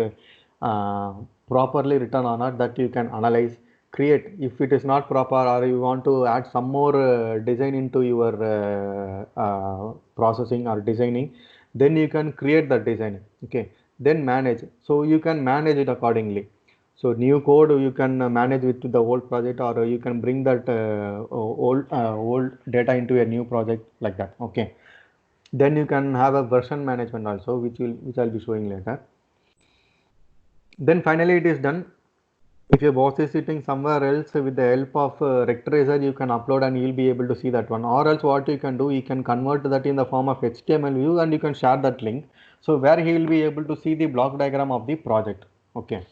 properly written or not, that you can analyze. Create, if it is not proper or you want to add some more design into your processing or designing, then you can create that design. Okay. Then manage, so you can manage it accordingly. So new code you can manage with the old project, or you can bring that old data into a new project like that. Okay. Then you can have a version management also, which I'll be showing later. Then finally it is done. If your boss is sitting somewhere else, with the help of Rectracer, you can upload and you'll be able to see that one. Or else what you can do, you can convert that in the form of HTML view and you can share that link. So where he will be able to see the block diagram of the project. Okay.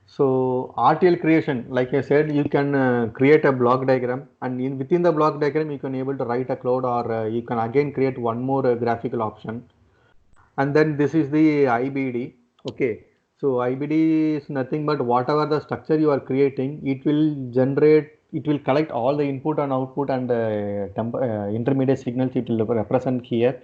So RTL creation, like I said, you can create a block diagram, and within the block diagram you can able to write a code, or you can again create one more graphical option. And then this is the IBD. Okay. So IBD is nothing but whatever the structure you are creating, it will generate, it will collect all the input and output and intermediate signals it will represent here.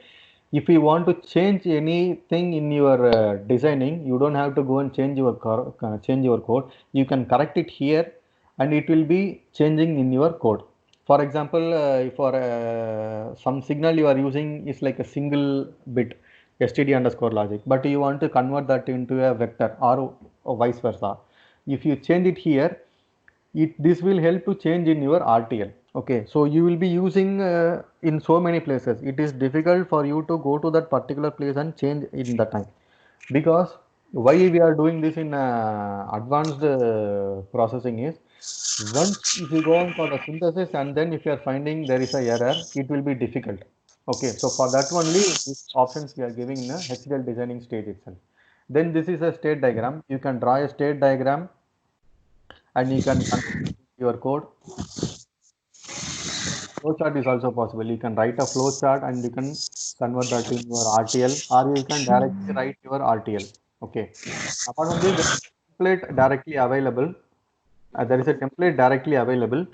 If you want to change anything in your designing, you don't have to go and change your code. You can correct it here and it will be changing in your code. For example, for some signal you are using is like a single bit std underscore logic, but you want to convert that into a vector or vice versa. If you change it here, this will help to change in your RTL. Okay, so you will be using in so many places. It is difficult for you to go to that particular place and change in that time, because why we are doing this in advanced processing is, once if you go on for the synthesis and then if you are finding there is a error, it will be difficult. Okay, so for that only these options we are giving in a HDL designing stage itself. Then this is a state diagram. You can draw a state diagram and you can convert your code. Flowchart is also possible. You can write a flowchart and you can convert that in your RTL, or you can directly write your RTL. Okay. Apart from this, there is a template directly available.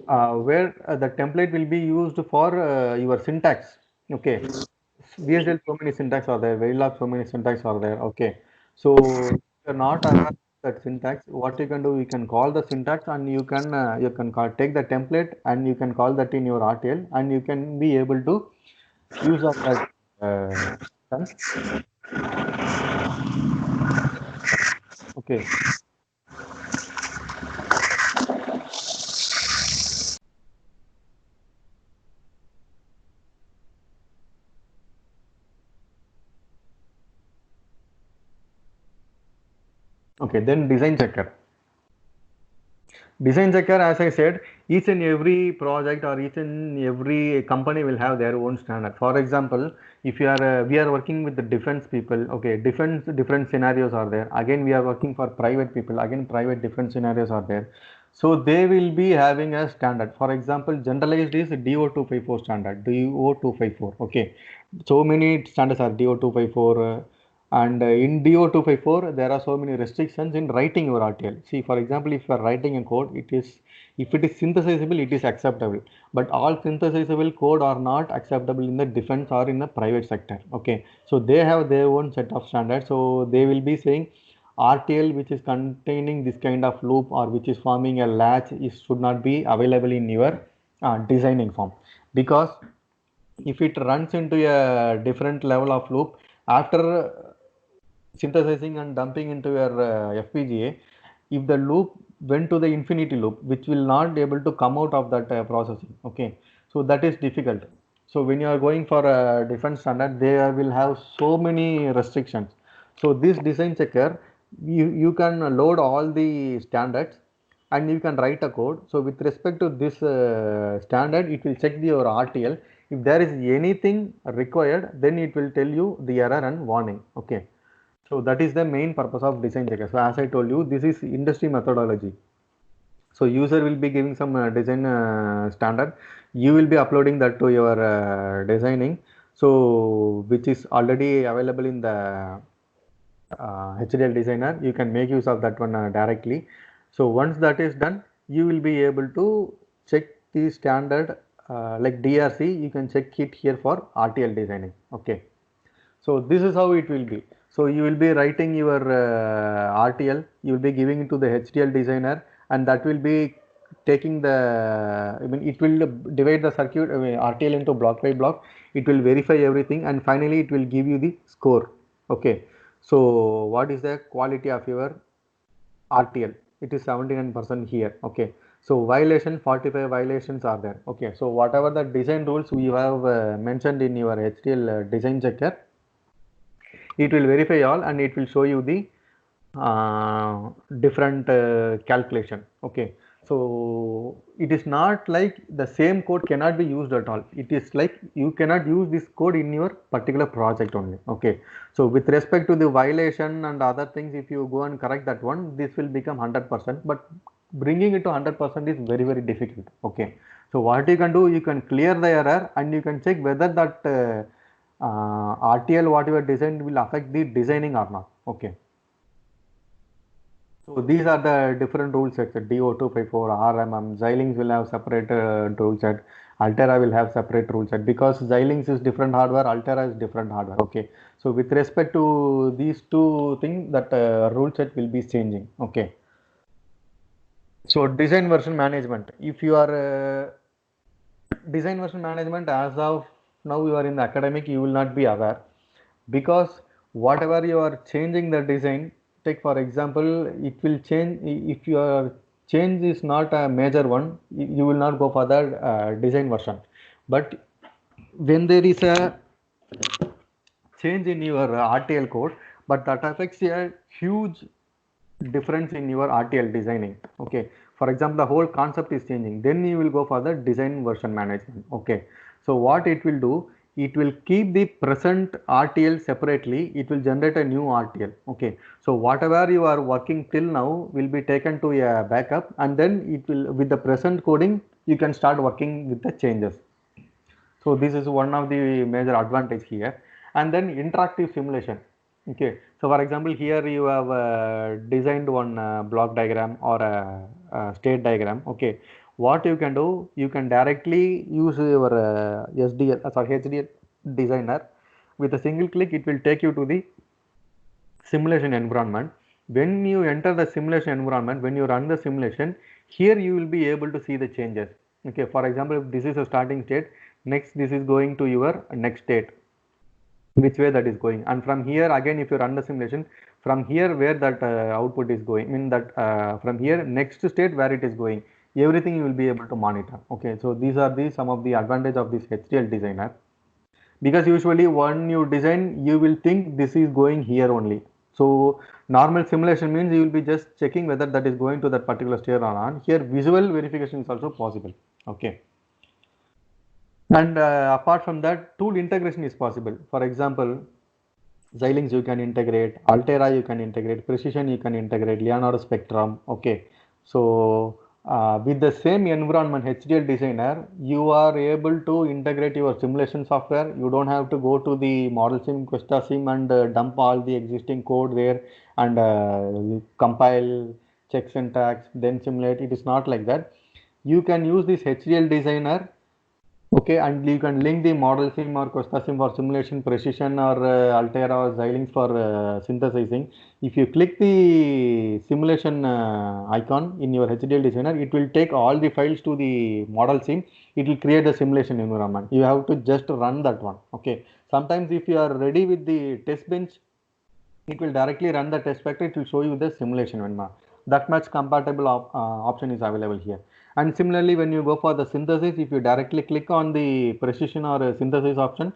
Where the template will be used for your syntax. Okay. VSL so many syntax are there, Verilog so many syntax are there. Okay. So if you're not aware of that syntax, what you can do, you can call the syntax and you can take the template and you can call that in your RTL and you can be able to use of that okay. Okay, then design checker. Design checker, as I said, each and every project or each and every company will have their own standard. For example, if you are we are working with the defense people, okay, different scenarios are there. Again, we are working for private people, again private different scenarios are there. So they will be having a standard. For example, generalized is DO254 standard, DO254. Okay, so many standards are DO254. And in DO254, there are so many restrictions in writing your RTL. See, for example, if you are writing a code, if it is synthesizable, it is acceptable. But all synthesizable code are not acceptable in the defense or in the private sector. Okay, so they have their own set of standards. So they will be saying RTL which is containing this kind of loop or which is forming a latch should not be available in your designing form, because if it runs into a different level of loop after synthesizing and dumping into your FPGA, if the loop went to the infinity loop, which will not be able to come out of that processing. Okay, so that is difficult. So when you are going for a different standard, they will have so many restrictions. So this design checker, you can load all the standards and you can write a code. So with respect to this standard, it will check your RTL. If there is anything required, then it will tell you the error and warning. Okay. So that is the main purpose of design checker. So as I told you, this is industry methodology. So user will be giving some design standard. You will be uploading that to your designing. So which is already available in the HDL designer. You can make use of that one directly. So once that is done, you will be able to check the standard like DRC. You can check it here for RTL designing. Okay. So this is how it will be. So you will be writing your RTL, you will be giving it to the HDL designer, and that will be taking the, I mean, it will divide the circuit RTL into block by block. It will verify everything, and finally it will give you the score. Okay. So what is the quality of your RTL? It is 79% here. Okay. So violation, 45 violations are there. Okay. So whatever the design rules we have mentioned in your HDL design checker, it will verify all and it will show you the different calculation. Okay, so it is not like the same code cannot be used at all. It is like you cannot use this code in your particular project only. Okay, so with respect to the violation and other things, if you go and correct that one, this will become 100%, but bringing it to 100% is very, very difficult. Okay, so what you can do, you can clear the error and you can check whether that RTL what you have designed will affect the designing or not. Okay. So these are the different rule sets. DO254, RMM, Xilinx will have separate rule set. Altera will have separate rule set, because Xilinx is different hardware, Altera is different hardware. Okay. So with respect to these two things, that rule set will be changing. Okay. So design version management. If you are design version management, as of now you are in the academic, you will not be aware, because whatever you are changing the design, take for example, it will change. If your change is not a major one, you will not go for the design version. But when there is a change in your RTL code, but that affects a huge difference in your RTL designing. Okay, for example, the whole concept is changing, then you will go for the design version management. Okay, so what it will do, it will keep the present RTL separately, it will generate a new RTL. Okay, so whatever you are working till now will be taken to a backup, and then it will, with the present coding, you can start working with the changes. So this is one of the major advantage here. And then interactive simulation. Okay, so for example, here you have designed one block diagram or a state diagram. Okay, what you can do, you can directly use your HDL designer. With a single click, it will take you to the simulation environment. When you enter the simulation environment, when you run the simulation, here you will be able to see the changes. Okay, for example, if this is a starting state, next this is going to your next state, which way that is going, and from here again, if you run the simulation, from here where that output is going, I mean that from here next state where it is going, everything you will be able to monitor. Okay, so these are the some of the advantage of this HDL designer, because usually when you design, you will think this is going here only. So normal simulation means you will be just checking whether that is going to that particular state or not. Here visual verification is also possible. Okay. And apart from that, tool integration is possible. For example, Xilinx you can integrate, Altera you can integrate, Precision you can integrate, Leonardo Spectrum. Okay, so with the same environment HDL designer, you are able to integrate your simulation software. You don't have to go to the model sim, Questa sim, and dump all the existing code there and compile, check syntax, then simulate. It is not like that. You can use this HDL designer Okay, and you can link the model sim or Questa sim for simulation, precision, or Altera or Xilinx for synthesizing. If you click the simulation icon in your HDL designer, it will take all the files to the model sim. It will create a simulation environment. You have to just run that one. Okay. Sometimes if you are ready with the test bench, it will directly run the test vector. It will show you the simulation when that much compatible option is available here. And similarly, when you go for the synthesis, if you directly click on the precision or synthesis option,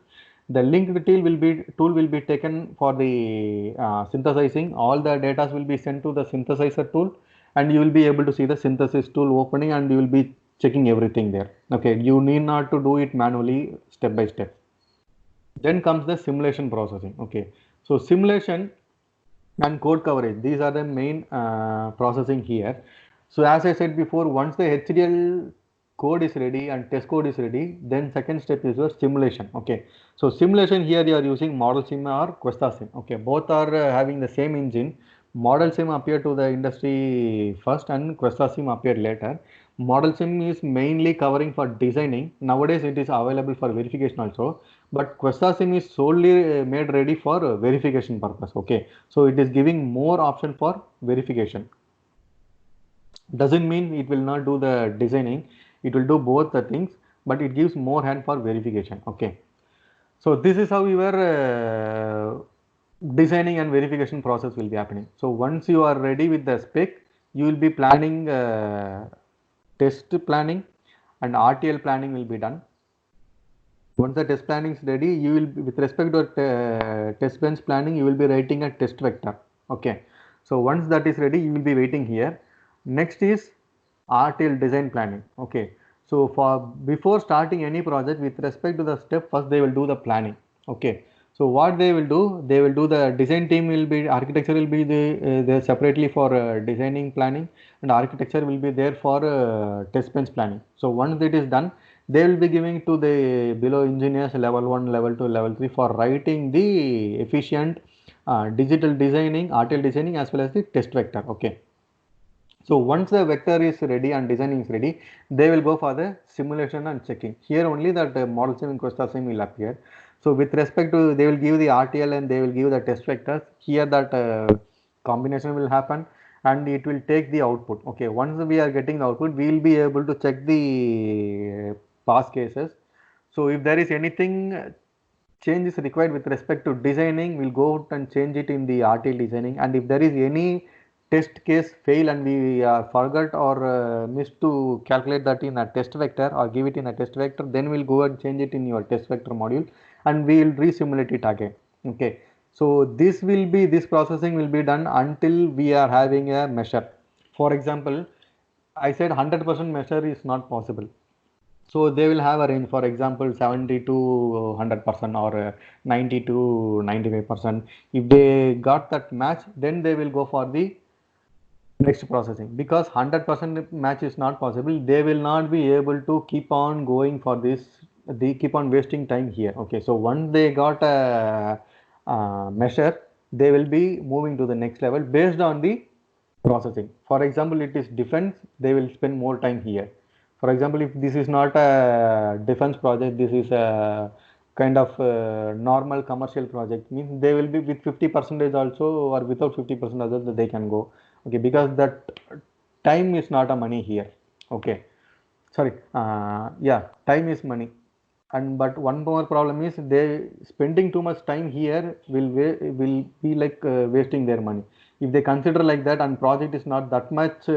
the linked tool will be taken for the synthesizing. All the data will be sent to the synthesizer tool, and you will be able to see the synthesis tool opening, and you will be checking everything there. Okay, you need not to do it manually step by step. Then comes the simulation processing. Okay, so simulation and code coverage, these are the main processing here. So as I said before, once the HDL code is ready and test code is ready, then second step is your simulation. Okay, so simulation here you are using model sim or Questa sim. Okay, both are having the same engine. Model sim appeared to the industry first and Questa sim appeared later. Model sim is mainly covering for designing. Nowadays it is available for verification also, but Questa sim is solely made ready for verification purpose. Okay, so it is giving more option for verification. Doesn't mean it will not do the designing. It will do both the things, but it gives more hand for verification. Okay, so this is how your designing and verification process will be happening. So once you are ready with the spec, you will be planning test planning and RTL planning will be done. Once the test planning is ready, you will be, with respect to test bench planning, you will be writing a test vector. Okay, so once that is ready, you will be waiting here. Next is RTL design planning. Okay, so for before starting any project with respect to the step, first they will do the planning. Okay, so what they will do the design team will be, architecture will be there separately for designing planning, and architecture will be there for test bench planning. So once it is done, they will be giving to the below engineers level 1, level 2, level 3 for writing the efficient digital designing, RTL designing as well as the test vector. Okay, so once the vector is ready and designing is ready, they will go for the simulation and checking. Here only that model sim and Questa sim will appear. So with respect to, they will give the RTL and they will give the test vectors. Here that combination will happen and it will take the output. Okay, once we are getting the output, we will be able to check the past cases. So if there is anything change is required with respect to designing, we'll go out and change it in the RTL designing. And if there is any test case fail and we forgot or missed to calculate that in a test vector or give it in a test vector, then we'll go and change it in your test vector module and we will re-simulate it again. Okay, so this processing will be done until we are having a measure. For example, I said 100% measure is not possible. So they will have a range, for example, 70 to 100% or 90 to 95%. If they got that match, then they will go for the next processing. Because 100% match is not possible, they will not be able to keep on going for this. They keep on wasting time here. Okay, so once they got a measure, they will be moving to the next level based on the processing. For example, it is defense, they will spend more time here. For example, if this is not a defense project, this is a kind of normal commercial project, means they will be with 50% also or without 50% also that they can go. Okay, because that time is not a money here. Okay, sorry, yeah, time is money. And but one more problem is they spending too much time here will be like wasting their money. If they consider like that and project is not that much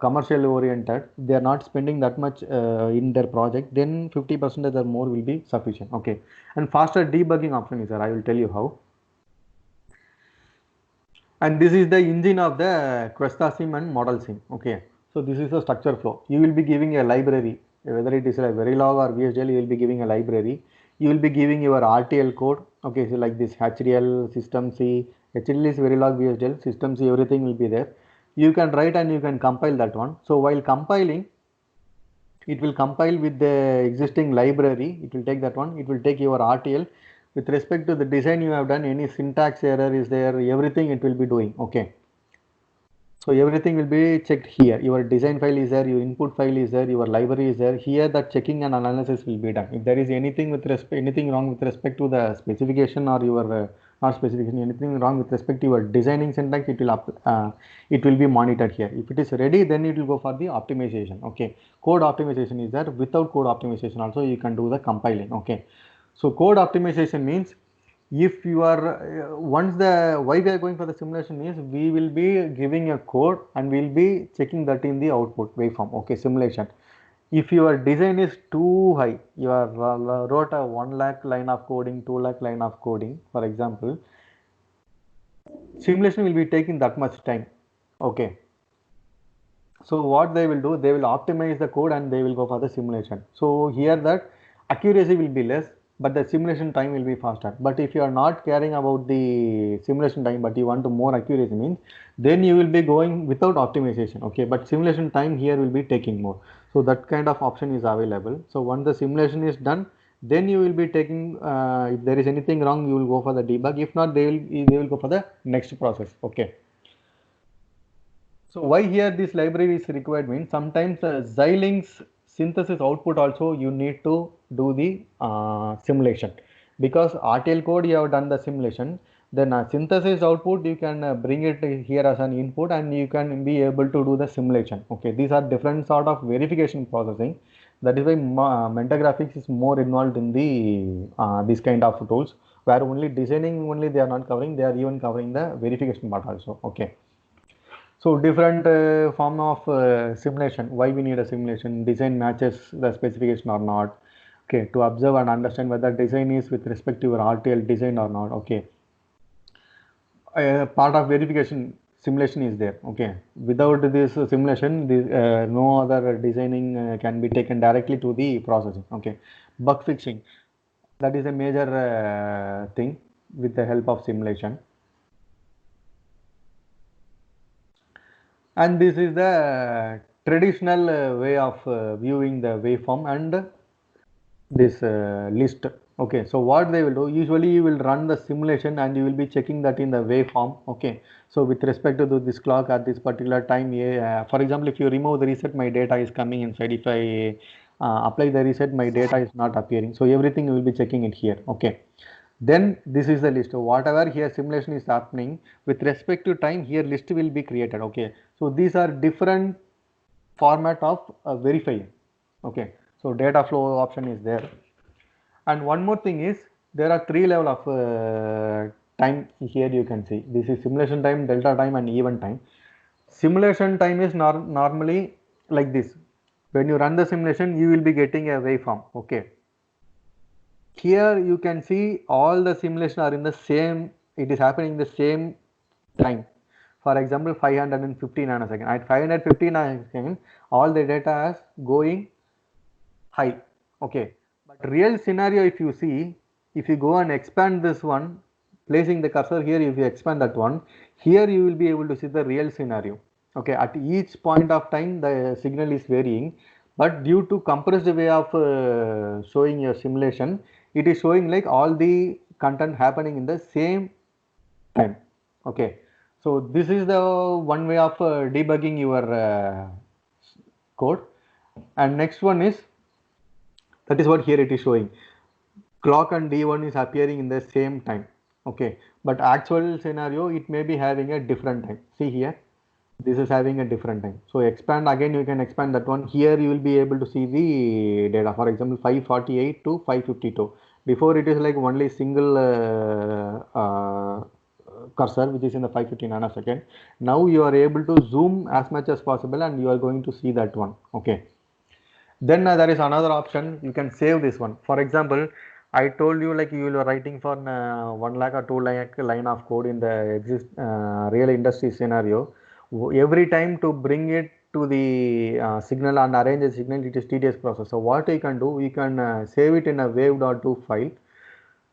commercial oriented, they are not spending that much in their project, then 50% or more will be sufficient. Okay, and faster debugging option is there. I will tell you how. And this is the engine of the Questa sim and model sim. Okay, so this is the structure flow. You will be giving a library, whether it is a Verilog or VHDL, you will be giving a library. You will be giving your RTL code. Okay, so like this HDL, System C, HDL is Verilog, VHDL, System C, everything will be there. You can write and you can compile that one. So while compiling, it will compile with the existing library. It will take that one. It will take your RTL. With respect to the design you have done, any syntax error is there, everything it will be doing. Okay, So everything will be checked here. Your design file is there, your input file is there, your library is there. Here the checking and analysis will be done. If there is anything anything wrong with respect to the specification or your not specification, anything wrong with respect to your designing syntax, it will be monitored here. If it is ready, then it will go for the optimization. Okay, code optimization is there. Without code optimization also you can do the compiling. Okay, so code optimization means if you are once the why we are going for the simulation is we will be giving a code and we will be checking that in the output waveform. Okay, simulation. If your design is too high, you are wrote a 1 lakh line of coding, 2 lakh line of coding, for example, simulation will be taking that much time. Okay, so what they will do, they will optimize the code and they will go for the simulation. So here that accuracy will be less, but the simulation time will be faster. But if you are not caring about the simulation time, but you want to more accuracy means, then you will be going without optimization. Okay, but simulation time here will be taking more. So that kind of option is available. So once the simulation is done, then you will be taking if there is anything wrong, you will go for the debug. If not, they will go for the next process. Okay. So why here this library is required means sometimes Xilinx synthesis output also you need to do the simulation, because RTL code you have done the simulation, then synthesis output you can bring it here as an input and you can be able to do the simulation. Okay, these are different sort of verification processing. That is why Mentor Graphics is more involved in the this kind of tools, where only designing only they are not covering, they are even covering the verification part also. Okay. So different form of simulation. Why we need a simulation? Design matches the specification or not. Okay, to observe and understand whether design is with respect to your RTL design or not. Okay, part of verification simulation is there. Okay, without this simulation, this, no other designing can be taken directly to the processing. Okay, bug fixing, that is a major thing with the help of simulation. And this is the traditional way of viewing the waveform and this list. Okay, so what they will do, usually you will run the simulation and you will be checking that in the waveform. Okay, so with respect to this clock at this particular time, for example, if you remove the reset, my data is coming inside. If I apply the reset, my data is not appearing. So everything you will be checking it here. Okay, then this is the list. Whatever here simulation is happening with respect to time, here list will be created. Okay, so these are different format of verifying. Okay, so data flow option is there. And one more thing is there are 3 level of time here you can see. This is simulation time, delta time and event time. Simulation time is normally like this. When you run the simulation, you will be getting a waveform. Okay, here you can see all the simulation are in the same, it is happening in the same time. For example, 550 nanosecond. At 550 nanosecond, all the data is going high. Okay, but real scenario, if you see, if you go and expand this one, placing the cursor here, if you expand that one, here you will be able to see the real scenario. Okay, at each point of time the signal is varying, but due to compressed way of showing your simulation, it is showing like all the content happening in the same time. Okay, so this is the one way of debugging your code. And next one is, that is what here it is showing, clock and D1 is appearing in the same time. Okay, but actual scenario it may be having a different time. See here, this is having a different time. So expand again, you can expand that one. Here you will be able to see the data. For example, 548 to 552. Before it is like only single cursor which is in the 550 nanosecond. Now you are able to zoom as much as possible and you are going to see that one. Okay, then there is another option, you can save this one. For example, I told you like you are writing for 1 lakh or 2 lakh line of code in the real industry scenario. Every time to bring it to the signal and arrange a signal, it is tedious process. So what you can do, you can save it in a wave.do file.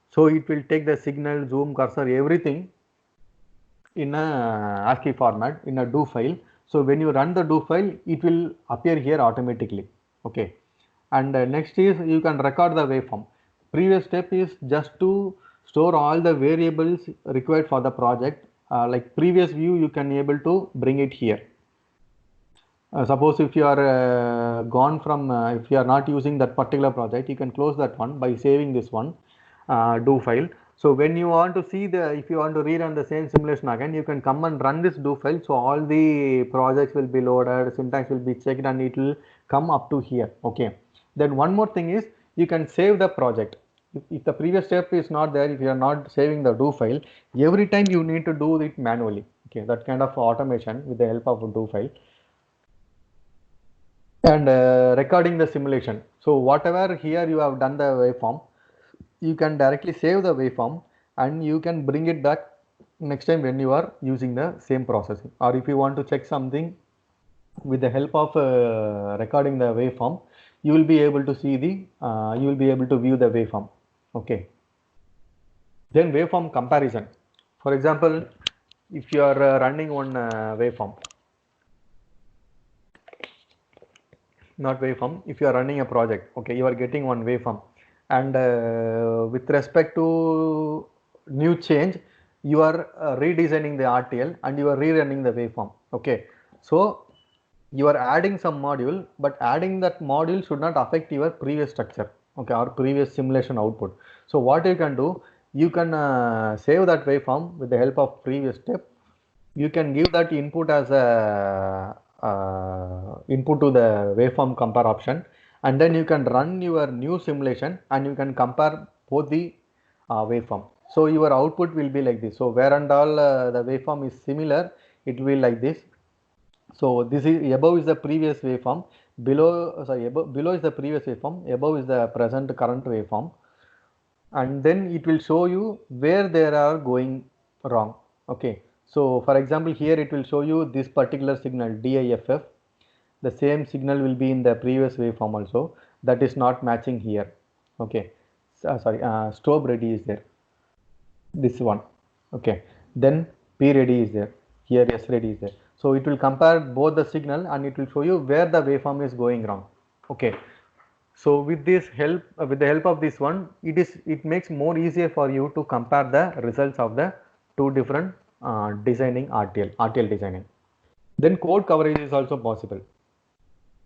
So it will take the signal, zoom, cursor, everything in a ASCII format in a do file. So when you run the do file, it will appear here automatically. Okay, and next is you can record the waveform. Previous step is just to store all the variables required for the project like previous view, you can able to bring it here. Suppose if you are gone from, if you are not using that particular project, you can close that one by saving this one do file. So when you want to see the, if you want to rerun the same simulation again, you can come and run this do file. So all the projects will be loaded, syntax will be checked, and it will come up to here. Okay. Then one more thing is you can save the project. If the previous step is not there, if you are not saving the do file, every time you need to do it manually. Okay, that kind of automation with the help of a do file. And recording the simulation. So whatever here you have done the waveform, you can directly save the waveform and you can bring it back next time when you are using the same processing. Or if you want to check something with the help of recording the waveform, you will be able to see the, you will be able to view the waveform. Okay. Then waveform comparison. For example, if you are running one waveform, not waveform, if you are running a project, okay, you are getting one waveform, and with respect to new change, you are redesigning the RTL and you are rerunning the waveform. Okay, so you are adding some module, but adding that module should not affect your previous structure, okay, or previous simulation output. So what you can do, you can save that waveform with the help of previous step. You can give that input as a input to the waveform compare option, and then you can run your new simulation and you can compare both the waveform. So your output will be like this. So where and all the waveform is similar, it will be like this. So this is above is the previous waveform, below, sorry, below is the previous waveform, above is the present current waveform, and then it will show you where they are going wrong. Okay. So for example, here it will show you this particular signal DIFF. The same signal will be in the previous waveform also. That is not matching here. Okay. Sorry, strobe ready is there. This one. Okay. Then P ready is there. Here S ready is there. So it will compare both the signal and it will show you where the waveform is going wrong. Okay. So with this help, with the help of this one, it makes more easier for you to compare the results of the two different designing RTL designing. Then code coverage is also possible.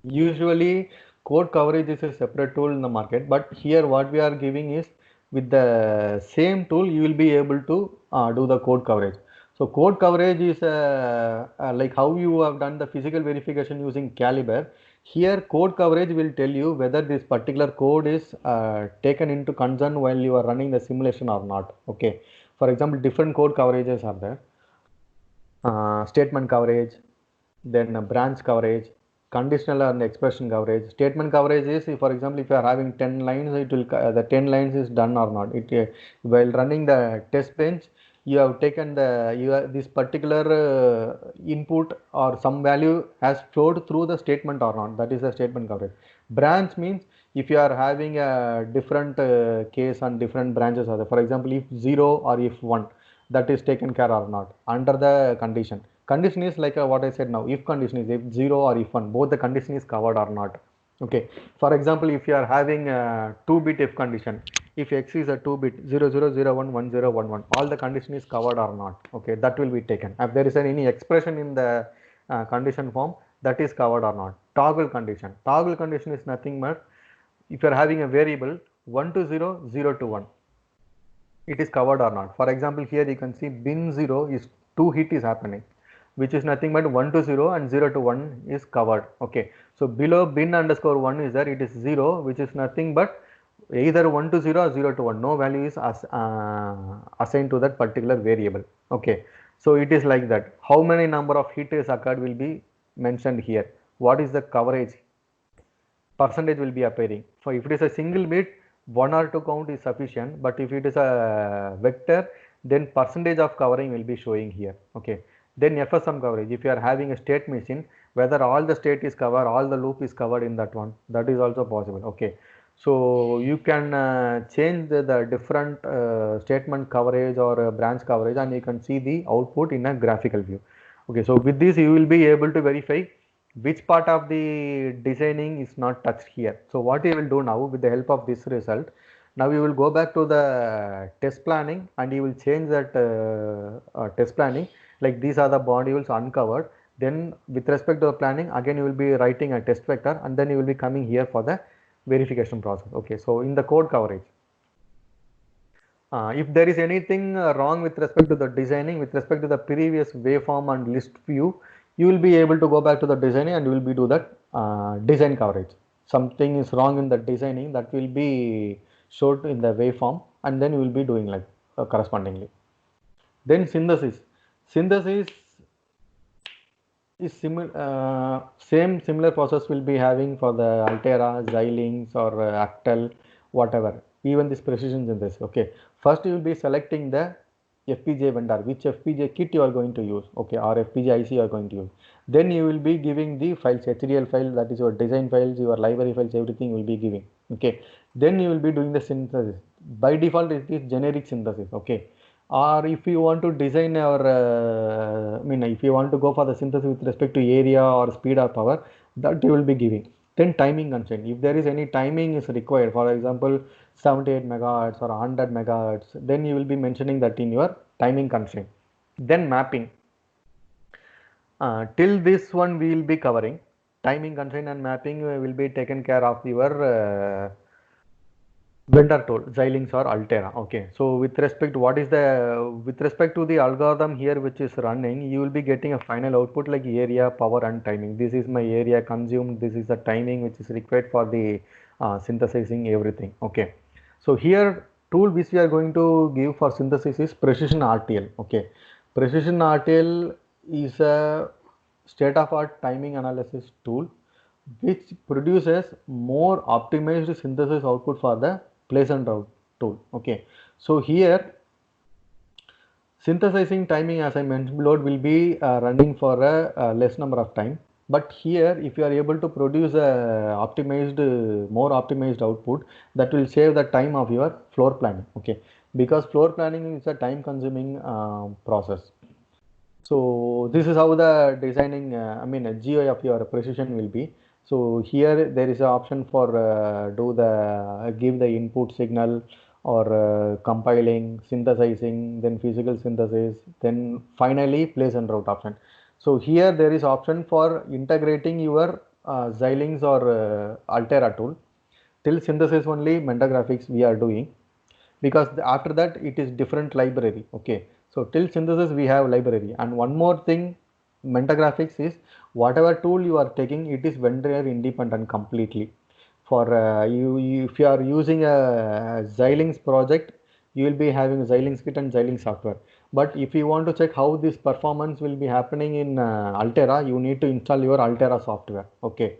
Usually code coverage is a separate tool in the market, but here what we are giving is with the same tool you will be able to do the code coverage. So code coverage is like how you have done the physical verification using Calibre. Here code coverage will tell you whether this particular code is taken into concern while you are running the simulation or not. Okay. For example, different code coverages are there. Statement coverage, then branch coverage, conditional and expression coverage. Statement coverage is, for example, if you are having 10 lines, it will the 10 lines is done or not. It while running the test bench, you have taken the this particular input or some value has flowed through the statement or not. That is the statement coverage. Branch means if you are having a different case and different branches are there. For example, if 0 or if 1, that is taken care or not under the condition. Condition is like what I said now. If condition is if 0 or if 1, both the condition is covered or not. Okay. For example, if you are having a 2-bit if condition, if x is a 2-bit 0001 1011, all the condition is covered or not. Okay, that will be taken. If there is any expression in the condition form, that is covered or not. Toggle condition. Toggle condition is nothing but if you are having a variable 1 to 0, 0 to 1. It is covered or not. For example, here you can see bin 0 is 2 hit is happening, which is nothing but 1 to 0 and 0 to 1 is covered. Okay. So below bin underscore 1 is there, it is 0, which is nothing but either 1 to 0 or 0 to 1. No value is assigned to that particular variable. Okay. So it is like that. How many number of hit is occurred will be mentioned here. What is the coverage? Percentage will be appearing. So if it is a single bit, 1 or 2 count is sufficient, but if it is a vector, then percentage of covering will be showing here. Okay. Then FSM coverage, if you are having a state machine, whether all the state is covered, all the loop is covered in that one, that is also possible. Okay. So you can change the different statement coverage or branch coverage, and you can see the output in a graphical view. Okay. So with this you will be able to verify which part of the designing is not touched here. So what you will do now with the help of this result, Now you will go back to the test planning and you will change that test planning, like these are the modules uncovered. Then with respect to the planning, again you will be writing a test vector and then you will be coming here for the verification process. Okay, so in the code coverage, if there is anything wrong with respect to the designing, with respect to the previous waveform and list view, you will be able to go back to the designing and you will be do that design coverage. Something is wrong in the designing, that will be showed in the waveform and then you will be doing like correspondingly. Then synthesis. Synthesis is similar process will be having for the Altera, Xilinx or Actel, whatever, even this precision synthesis. Okay, first you will be selecting the FPGA vendor, which FPGA kit you are going to use, okay, or FPGA IC you are going to use. Then you will be giving the files, HDL file, that is your design files, your library files, everything you will be giving. Okay, then you will be doing the synthesis. By default it is generic synthesis. Okay, or if you want to design or if you want to go for the synthesis with respect to area or speed or power, that you will be giving. Then timing constraint, if there is any timing is required, for example 78 megahertz or 100 megahertz, then you will be mentioning that in your timing constraint. Then mapping, till this one we will be covering. Timing constraint and mapping will be taken care of your vendor tool, Xilinx or Altera. Okay, so with respect to with respect to the algorithm here which is running, you will be getting a final output like area, power and timing. This is my area consumed, this is the timing which is required for the synthesizing everything. Okay, so here tool which we are going to give for synthesis is Precision RTL. Okay, Precision RTL is a state-of-art timing analysis tool which produces more optimized synthesis output for the place and route tool. Okay, so here synthesizing timing, as I mentioned below, will be running for a less number of time. But here, if you are able to produce a more optimized output, that will save the time of your floor planning. Okay, because floor planning is a time-consuming process. So this is how the designing, GUI of your precision will be. So here there is an option for give the input signal or compiling, synthesizing, then physical synthesis, then finally place and route option. So here there is option for integrating your Xilinx or Altera tool. Till synthesis only Mentor Graphics we are doing, because after that it is different library. Okay, so till synthesis we have library. And one more thing, Mentor Graphics is whatever tool you are taking, it is vendor independent completely. For if you are using a Xilinx project, you will be having Xilinx kit and Xilinx software. But if you want to check how this performance will be happening in Altera, you need to install your Altera software. Okay,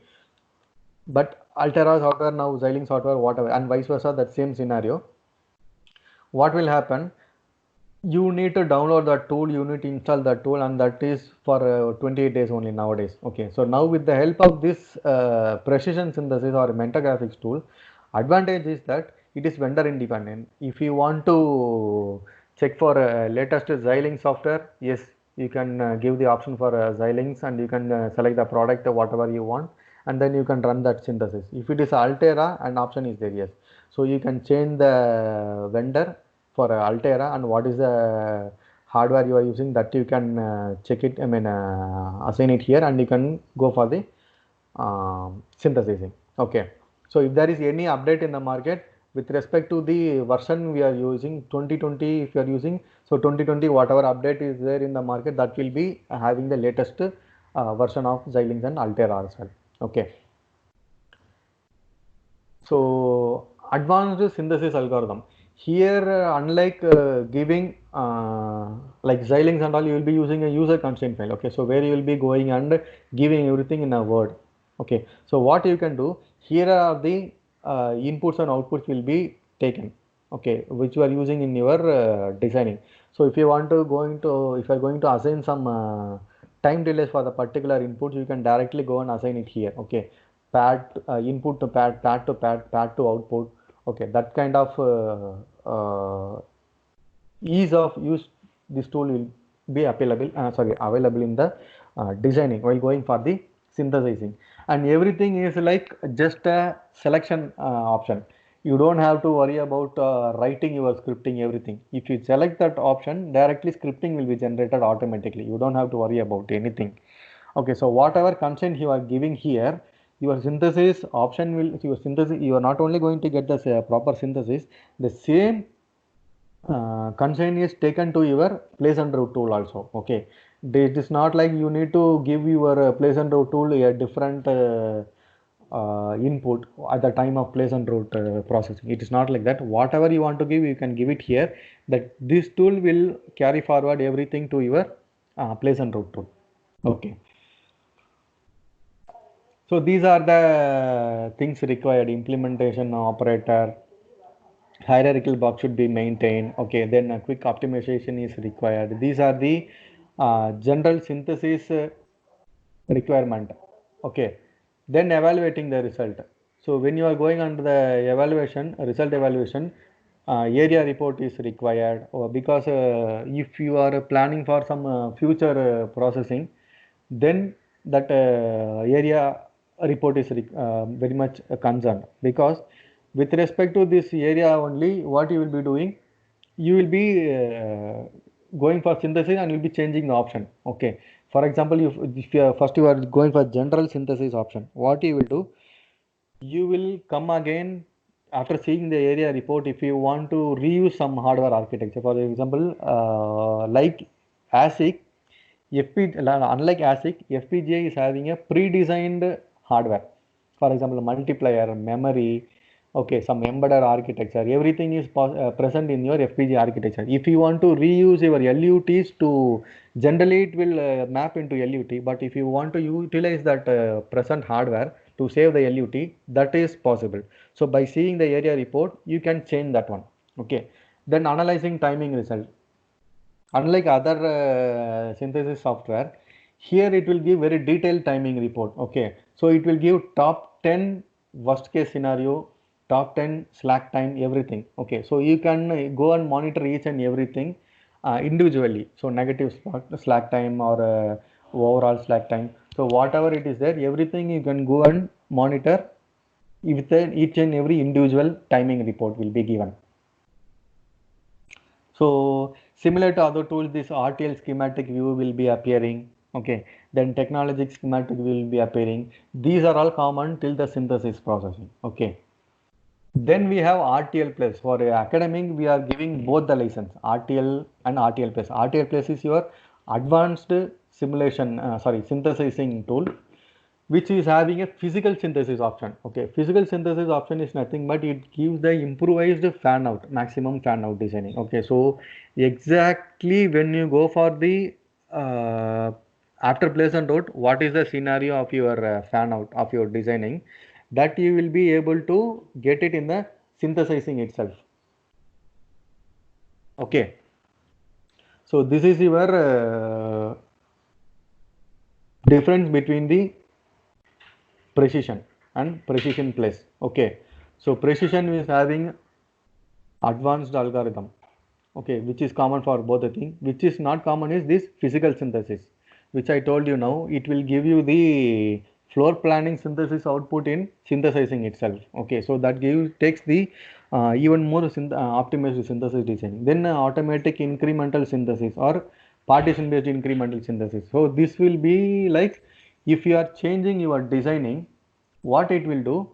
but Altera software now Xilinx software, whatever, and vice versa, that same scenario. What will happen, you need to download that tool, you need to install that tool, and that is for 28 days only nowadays. Okay, so now with the help of this precision synthesis or Mentor Graphics tool, advantage is that it is vendor independent. If you want to check for latest Xilinx software, yes, you can give the option for Xilinx and you can select the product whatever you want, and then you can run that synthesis. If it is Altera, an option is there, yes, so you can change the vendor for Altera and what is the hardware you are using, that you can check it, assign it here, and you can go for the synthesizing. Okay, so if there is any update in the market with respect to the version we are using 2020, if you are using, so 2020 whatever update is there in the market, that will be having the latest version of Xilinx and Altera as well. Okay, so advanced synthesis algorithm. Here, unlike giving like Xilinx and all, you will be using a user constraint file. Okay, so where you will be going and giving everything in a word. Okay, so what you can do, here are the inputs and outputs will be taken. Okay, which you are using in your designing. So if you want to if you are going to assign some time delays for the particular input, you can directly go and assign it here. Okay, pad input to pad, pad to pad, pad to output. Okay, that kind of ease of use, this tool will be available in the designing while going for the synthesizing. And everything is like just a selection option. you don't have to worry about writing your scripting everything. If you select that option, directly scripting will be generated automatically. You don't have to worry about anything. Okay, so whatever content you are giving here, your synthesis option will, your synthesis, you are not only going to get the proper synthesis, the same constraint is taken to your place and route tool also. Okay, it is not like you need to give your place and route tool a different input at the time of place and route processing. It is not like that. Whatever you want to give, you can give it here. That this tool will carry forward everything to your place and route tool. Okay. So these are the things required: implementation operator, hierarchical box should be maintained. Okay, then a quick optimization is required. These are the general synthesis requirement. Okay, then evaluating the result. So when you are going under the evaluation, result evaluation, area report is required, or because if you are planning for some future processing, then that area report is very much concerned, because with respect to this area only, what you will be doing, you will be going for synthesis and you will be changing the option. Okay, for example, if you are, first you are going for general synthesis option, what you will do, you will come again after seeing the area report. If you want to reuse some hardware architecture, for example, like ASIC, unlike ASIC, FPGA is having a pre-designed hardware. For example, multiplier, memory, okay, some embedded architecture, everything is present in your FPGA architecture. If you want to reuse your LUTs, to generally it will map into LUT, but if you want to utilize that present hardware to save the LUT, that is possible. So by seeing the area report, you can change that one. Okay, then analyzing timing result. Unlike other synthesis software, here it will give very detailed timing report. Okay, so it will give top 10 worst case scenario, top 10 slack time, everything. Okay, so you can go and monitor each and everything individually. So negative slack time or overall slack time. So whatever it is there, everything you can go and monitor. With each and every individual timing report will be given. So similar to other tools, this RTL schematic view will be appearing. Okay, then technology schematic will be appearing. These are all common till the synthesis processing. Okay, then we have RTL plus. For academic, we are giving both the license, RTL and RTL plus. RTL plus is your advanced simulation, synthesizing tool, which is having a physical synthesis option. Okay, physical synthesis option is nothing but it gives the improvised fan out, maximum fan out designing. Okay, so exactly when you go for the after place and route, what is the scenario of your fan out of your designing, that you will be able to get it in the synthesizing itself. Okay, so this is your difference between the precision and precision plus. Okay, so precision is having advanced algorithm, okay, which is common for both the thing. Which is not common is this physical synthesis, which I told you now. It will give you the floor planning synthesis output in synthesizing itself. Okay, so that takes the even more optimized synthesis design. Then automatic incremental synthesis or partition based incremental synthesis. So this will be like, if you are changing your designing, what it will do,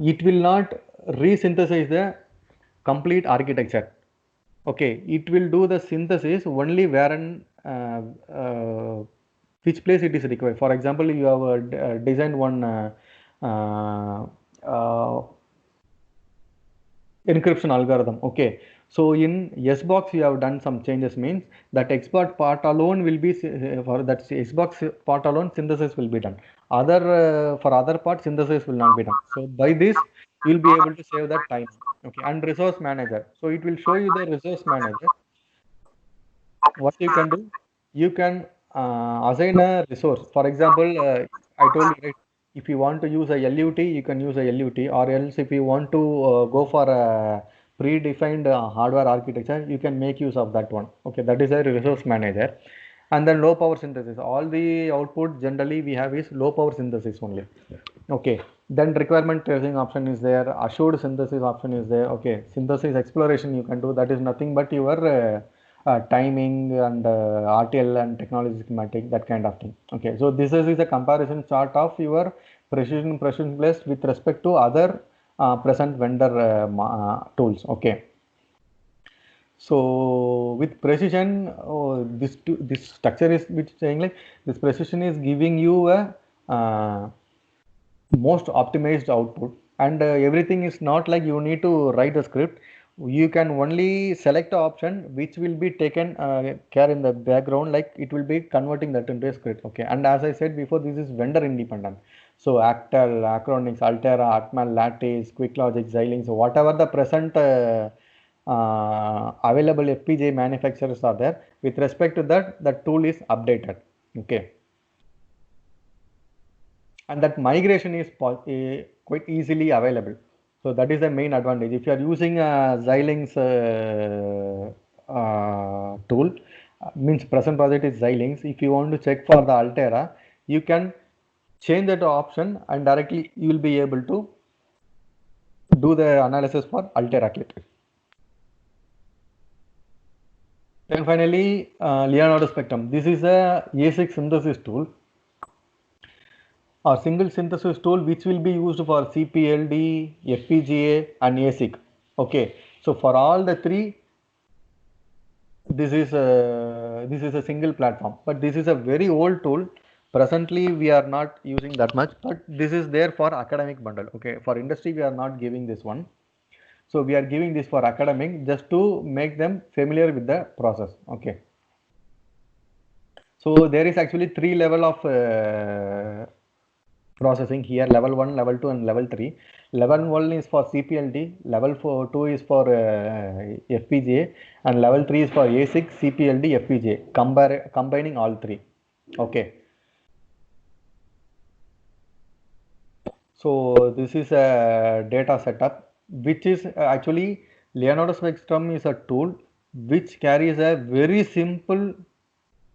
it will not resynthesize the complete architecture. Okay, it will do the synthesis only where which place it is required. For example, you have designed one encryption algorithm. Okay, so in SBox you have done some changes, means that export part alone will be for that SBox part alone synthesis will be done. Other for other part synthesis will not be done. So by this you will be able to save that time. Okay, and resource manager. So it will show you the resource manager. What you can do, you can assign a resource. For example, I told you, right, if you want to use a LUT, you can use a LUT, or else if you want to go for a predefined hardware architecture, you can make use of that one. Okay, that is a resource manager. And then low power synthesis. All the output generally we have is low power synthesis only. Okay, Then requirement tracing option is there, assured synthesis option is there. Okay, synthesis exploration you can do, that is nothing but your timing and RTL and technology schematic, that kind of thing. Okay, so this is a comparison chart of your precision plus with respect to other present vendor tools. Okay. So with precision, this structure is which saying like this precision is giving you a most optimized output, and everything is not like you need to write a script. You can only select an option which will be taken care in the background, like it will be converting that into a script. Okay, and as I said before, this is vendor independent. So Actel, Acronix, Altera, Atman, Lattice, QuickLogic, Xilinx, so whatever the present available FPGA manufacturers are there, with respect to that, the tool is updated. Okay, and that migration is quite easily available. So that is the main advantage. If you are using a Xilinx tool, means present project is Xilinx. If you want to check for the Altera, you can change that option and directly you will be able to do the analysis for Altera kit. Then finally, Leonardo Spectrum. This is a ASIC synthesis tool, or single synthesis tool, which will be used for CPLD, FPGA and ASIC. Okay, so for all the three, this is a single platform, but this is a very old tool. Presently we are not using that much, but this is there for academic bundle. Okay, for industry we are not giving this one, so we are giving this for academic just to make them familiar with the process. Okay, so there is actually 3 level of processing here: level 1, level 2 and level 3. Level 1 is for CPLD, level 2 is for FPGA, and level 3 is for ASIC, CPLD, FPGA, combining all three. Okay, so this is a data setup, which is actually Leonardo Spectrum is a tool which carries a very simple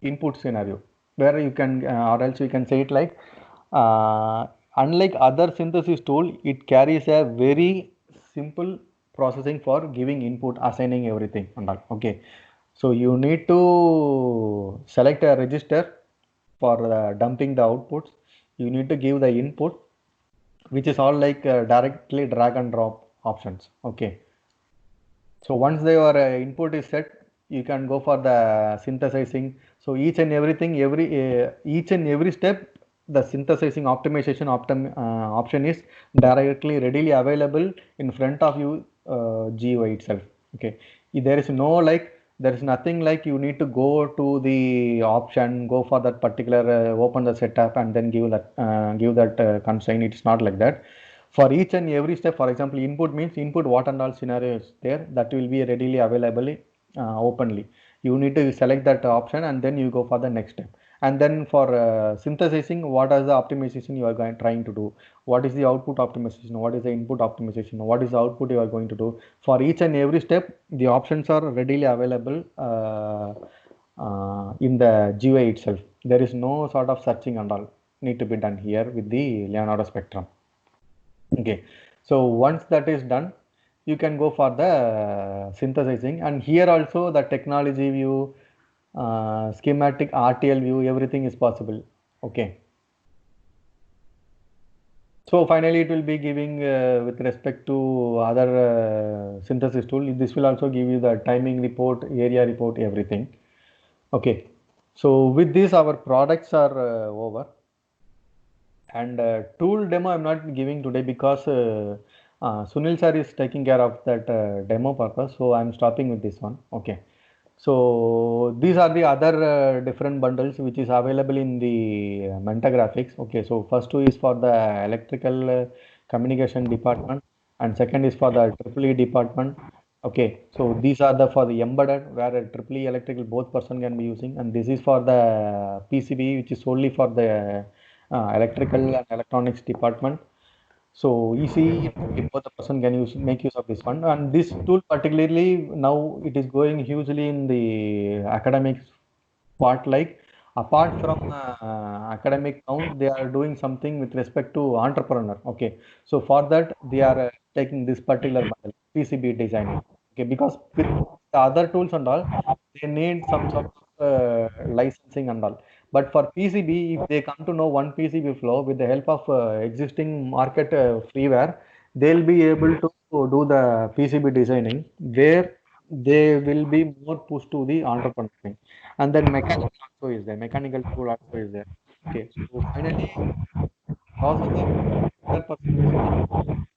input scenario, where you can or else you can say it like unlike other synthesis tool, it carries a very simple processing for giving input, assigning everything and all. Okay, so you need to select a register for dumping the outputs. You need to give the input, which is all like directly drag and drop options. Okay, so once your input is set, you can go for the synthesizing. So each and every step, the synthesizing optimization option is directly readily available in front of you GUI itself. Okay, there is no like, there is nothing like you need to go to the option, go for that particular open the setup and then give that constraint. It's not like that. For each and every step, for example, input means input what and all scenarios there, that will be readily available openly. You need to select that option and then you go for the next step. And then for synthesizing, what is the optimization you are trying to do? What is the output optimization? What is the input optimization? What is the output you are going to do? For each and every step, the options are readily available in the GUI itself. There is no sort of searching and all need to be done here with the Leonardo Spectrum. Okay, so once that is done, you can go for the synthesizing, and here also the technology view, schematic, RTL view, everything is possible. Okay, so finally it will be giving with respect to other synthesis tool, this will also give you the timing report, area report, everything. Okay, so with this our products are over, and tool demo I'm not giving today because Sunil sir is taking care of that demo purpose, so I'm stopping with this one. Okay, so these are the other different bundles which is available in the Menta Graphics. Okay, so first two is for the electrical communication department, and second is for the EEE department. Okay, so these are the for the embedded, where a EEE electrical both person can be using, and this is for the PCB, which is solely for the electrical and electronics department. So EC, both the person can make use of this one, and this tool particularly now it is going hugely in the academics part, like apart from academic count, they are doing something with respect to entrepreneur. Okay, so for that they are taking this particular model, PCB designing. Okay, because with the other tools and all, they need some sort of licensing and all. But for PCB, if they come to know one PCB flow with the help of existing market freeware, they'll be able to do the PCB designing where they will be more pushed to the entrepreneur thing. And then mechanical also is there, mechanical tool also is there. Okay, so finally, processor 100%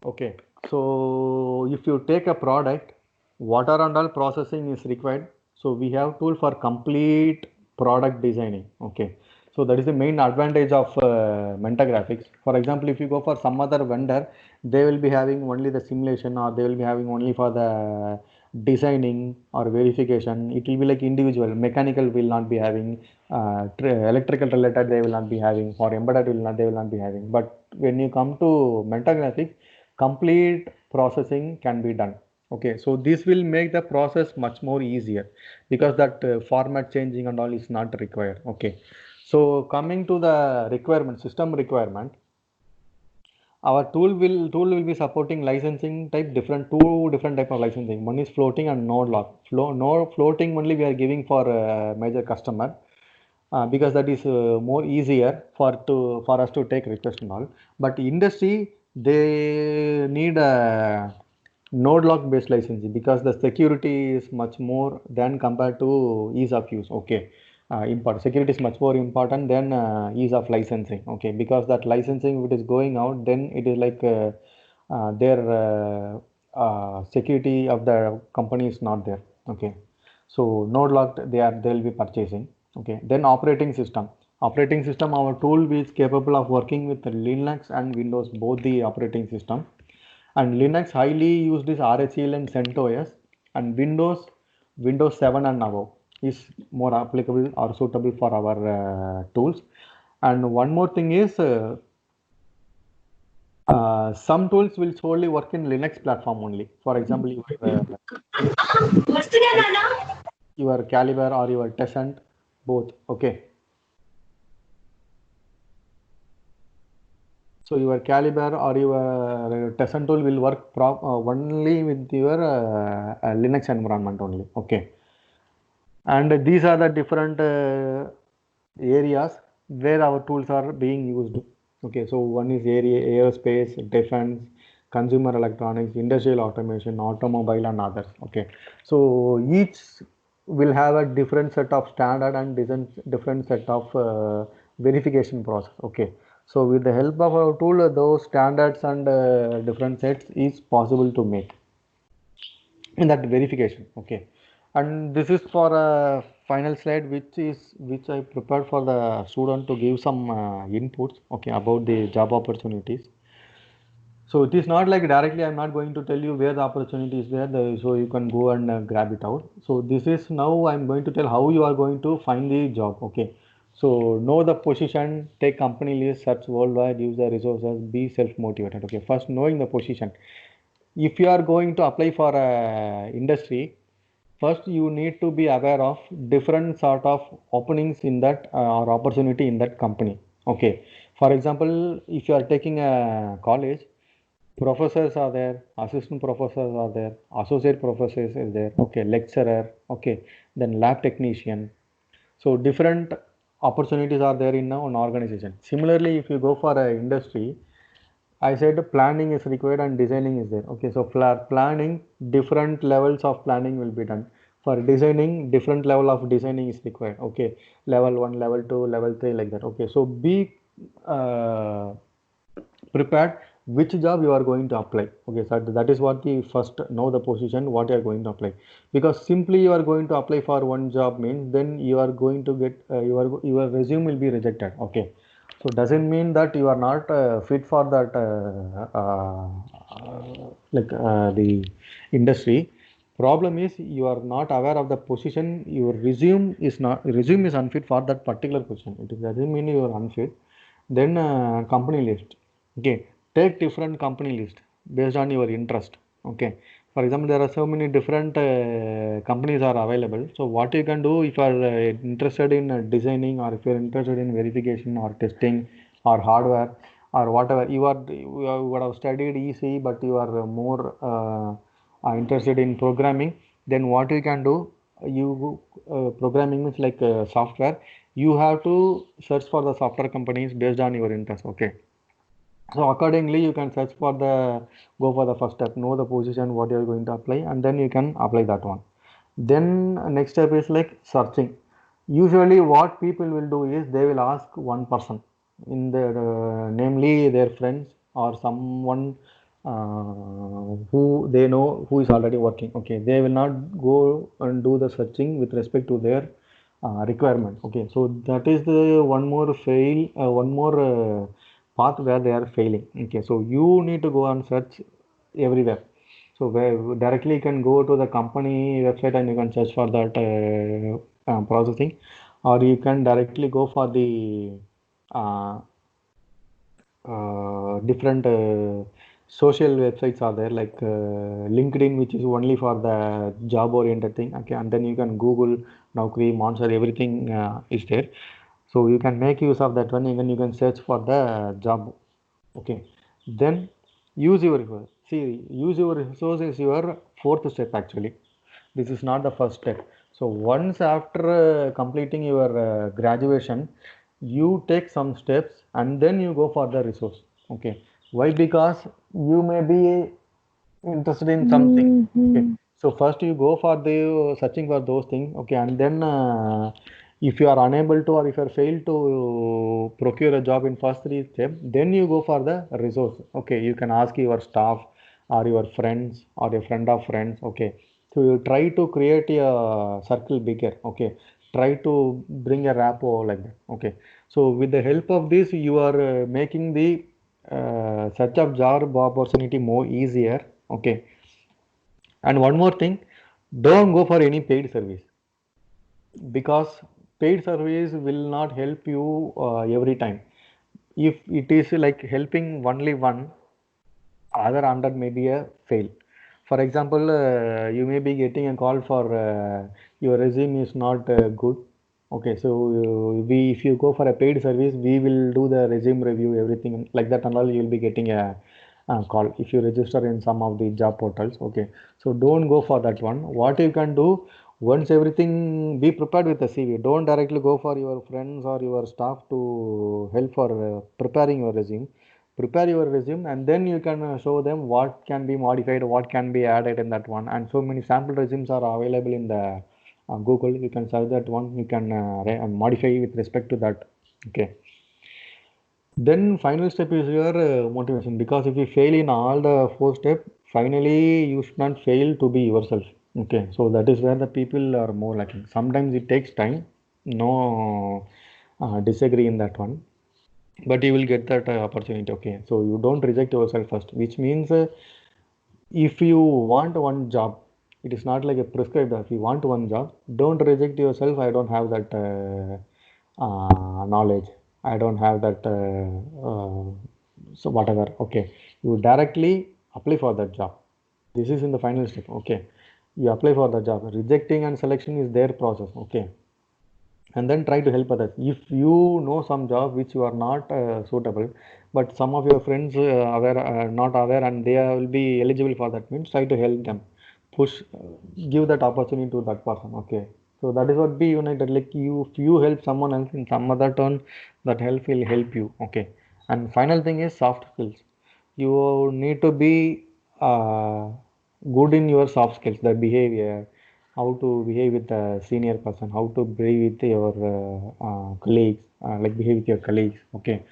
okay. So if you take a product, water and all processing is required. So we have tool for complete product designing. Okay. So that is the main advantage of Menta Graphics. For example, if you go for some other vendor, they will be having only the simulation or they will be having only for the designing or verification. It will be like individual. Mechanical will not be having, electrical related they will not be having, or embedded they will not be having. But when you come to Menta Graphics, complete processing can be done. Okay, so this will make the process much more easier because that format changing and all is not required. Okay, so coming to the requirement, system requirement, our tool will be supporting licensing type, two different type of licensing. One is floating and node lock. Floating only we are giving for major customer. Because that is more easier for us to take request and all. But industry, they need a node lock based licensing because the security is much more than compared to ease of use. Okay, security is much more important than ease of licensing. Okay, because that licensing, if it is going out, then it is like their security of the company is not there. Okay, so node locked they'll be purchasing. Okay, then operating system. Operating system, our tool is capable of working with Linux and Windows, both the operating system. And Linux highly used is RHEL and CentOS, and Windows 7 and above is more applicable or suitable for our tools. And one more thing is some tools will solely work in Linux platform only. For example, your Calibre or your Tessent, both. Okay. So your Calibre or your Tessent tool will work only with your Linux environment only. Okay. And these are the different areas where our tools are being used. Okay, so one is aerospace, defense, consumer electronics, industrial automation, automobile, and others. Okay, so each will have a different set of standard and different set of verification process. Okay, so with the help of our tool, those standards and different sets is possible to make in that verification. Okay, and this is for a final slide which I prepared for the student to give some inputs, okay, about the job opportunities. So it is not like directly I'm not going to tell you where the opportunity is there, so you can go and grab it out. So this is now I'm going to tell how you are going to find the job. Okay, so know the position, take company list, search worldwide, use the resources, be self-motivated. Okay, first knowing the position. If you are going to apply for a industry, first you need to be aware of different sort of openings in that or opportunity in that company. Okay, for example, if you are taking a college, professors are there, assistant professors are there, associate professors is there, okay, lecturer, okay, then lab technician. So different opportunities are there in an organization. Similarly, if you go for a industry, I said planning is required and designing is there. Okay, so planning, different levels of planning will be done. For designing, different level of designing is required. Okay, level 1, level 2, level 3, like that. Okay, so be prepared which job you are going to apply. Okay, so that is what the first know the position what you are going to apply, because simply you are going to apply for one job means then you are going to get your resume will be rejected. Okay, so doesn't mean that you are not fit for that the industry. problem is you are not aware of the position. Your resume is unfit for that particular position. It doesn't mean you are unfit. Then company list. Okay, take different company list based on your interest. Okay, for example, there are so many different companies are available. So what you can do if you are interested in designing, or if you are interested in verification or testing or hardware or whatever, you would have studied EC, but you are more interested in programming. Then what you can do, you programming means like software. You have to search for the software companies based on your interest. Okay, so accordingly you can search for go for the first step, know the position what you are going to apply, and then you can apply that one. Then next step is like searching. Usually what people will do is they will ask one person in their namely their friends or someone who they know who is already working. Okay, they will not go and do the searching with respect to their requirement. Okay, so that is the one more path where they are failing. Okay, so you need to go and search everywhere. So where directly you can go to the company website and you can search for that processing, or you can directly go for the uh, different social websites are there, like LinkedIn, which is only for the job oriented thing. Okay, and then you can Google, Naukri, Monster, everything is there. So you can make use of that one, and you can search for the job. Okay, then use your resource is your fourth step actually. This is not the first step. So once after completing your graduation, you take some steps and then you go for the resource. Okay, why? Because you may be interested in something. Okay, so first you go for the searching for those things. Okay, and then if you are unable to, or if you are failed to procure a job in first three steps, then you go for the resource. Okay, you can ask your staff or your friends or your friend of friends. Okay, so you try to create a circle bigger. Okay, try to bring a rapport like that. Okay, so with the help of this, you are making the search of job opportunity more easier. Okay, and one more thing, don't go for any paid service, because paid service will not help you every time. If it is like helping only one, other 100 may be a fail. For example, you may be getting a call for your resume is not good. Okay, so if you go for a paid service, we will do the resume review, everything like that, and all you will be getting a call if you register in some of the job portals. Okay, so don't go for that one. What you can do, once everything, be prepared with the CV. Don't directly go for your friends or your staff to help for preparing your resume. Prepare your resume, and then you can show them what can be modified, what can be added in that one. And so many sample resumes are available in the Google. You can search that one, you can modify with respect to that. Okay, then final step is your motivation, because if you fail in all the four steps, finally you should not fail to be yourself. Okay, so that is where the people are more lacking. Sometimes it takes time, no disagree in that one, but you will get that opportunity. Okay, so you don't reject yourself first, which means if you want one job, it is not like a prescribed. If you want one job, don't reject yourself. I don't have that knowledge, I don't have that so whatever. Okay, you directly apply for that job. This is in the final step. Okay, you apply for the job. Rejecting and selection is their process. Okay, and then try to help others. If you know some job which you are not suitable, but some of your friends not aware, and they will be eligible for that, means try to help them, push, give that opportunity to that person. Okay, so that is what be united. Like you, if you help someone else in some other turn, that help will help you. Okay, and final thing is soft skills. You need to be good in your soft skills, the behavior, how to behave with a senior person, how to behave with your colleagues, like behave with your colleagues. Okay,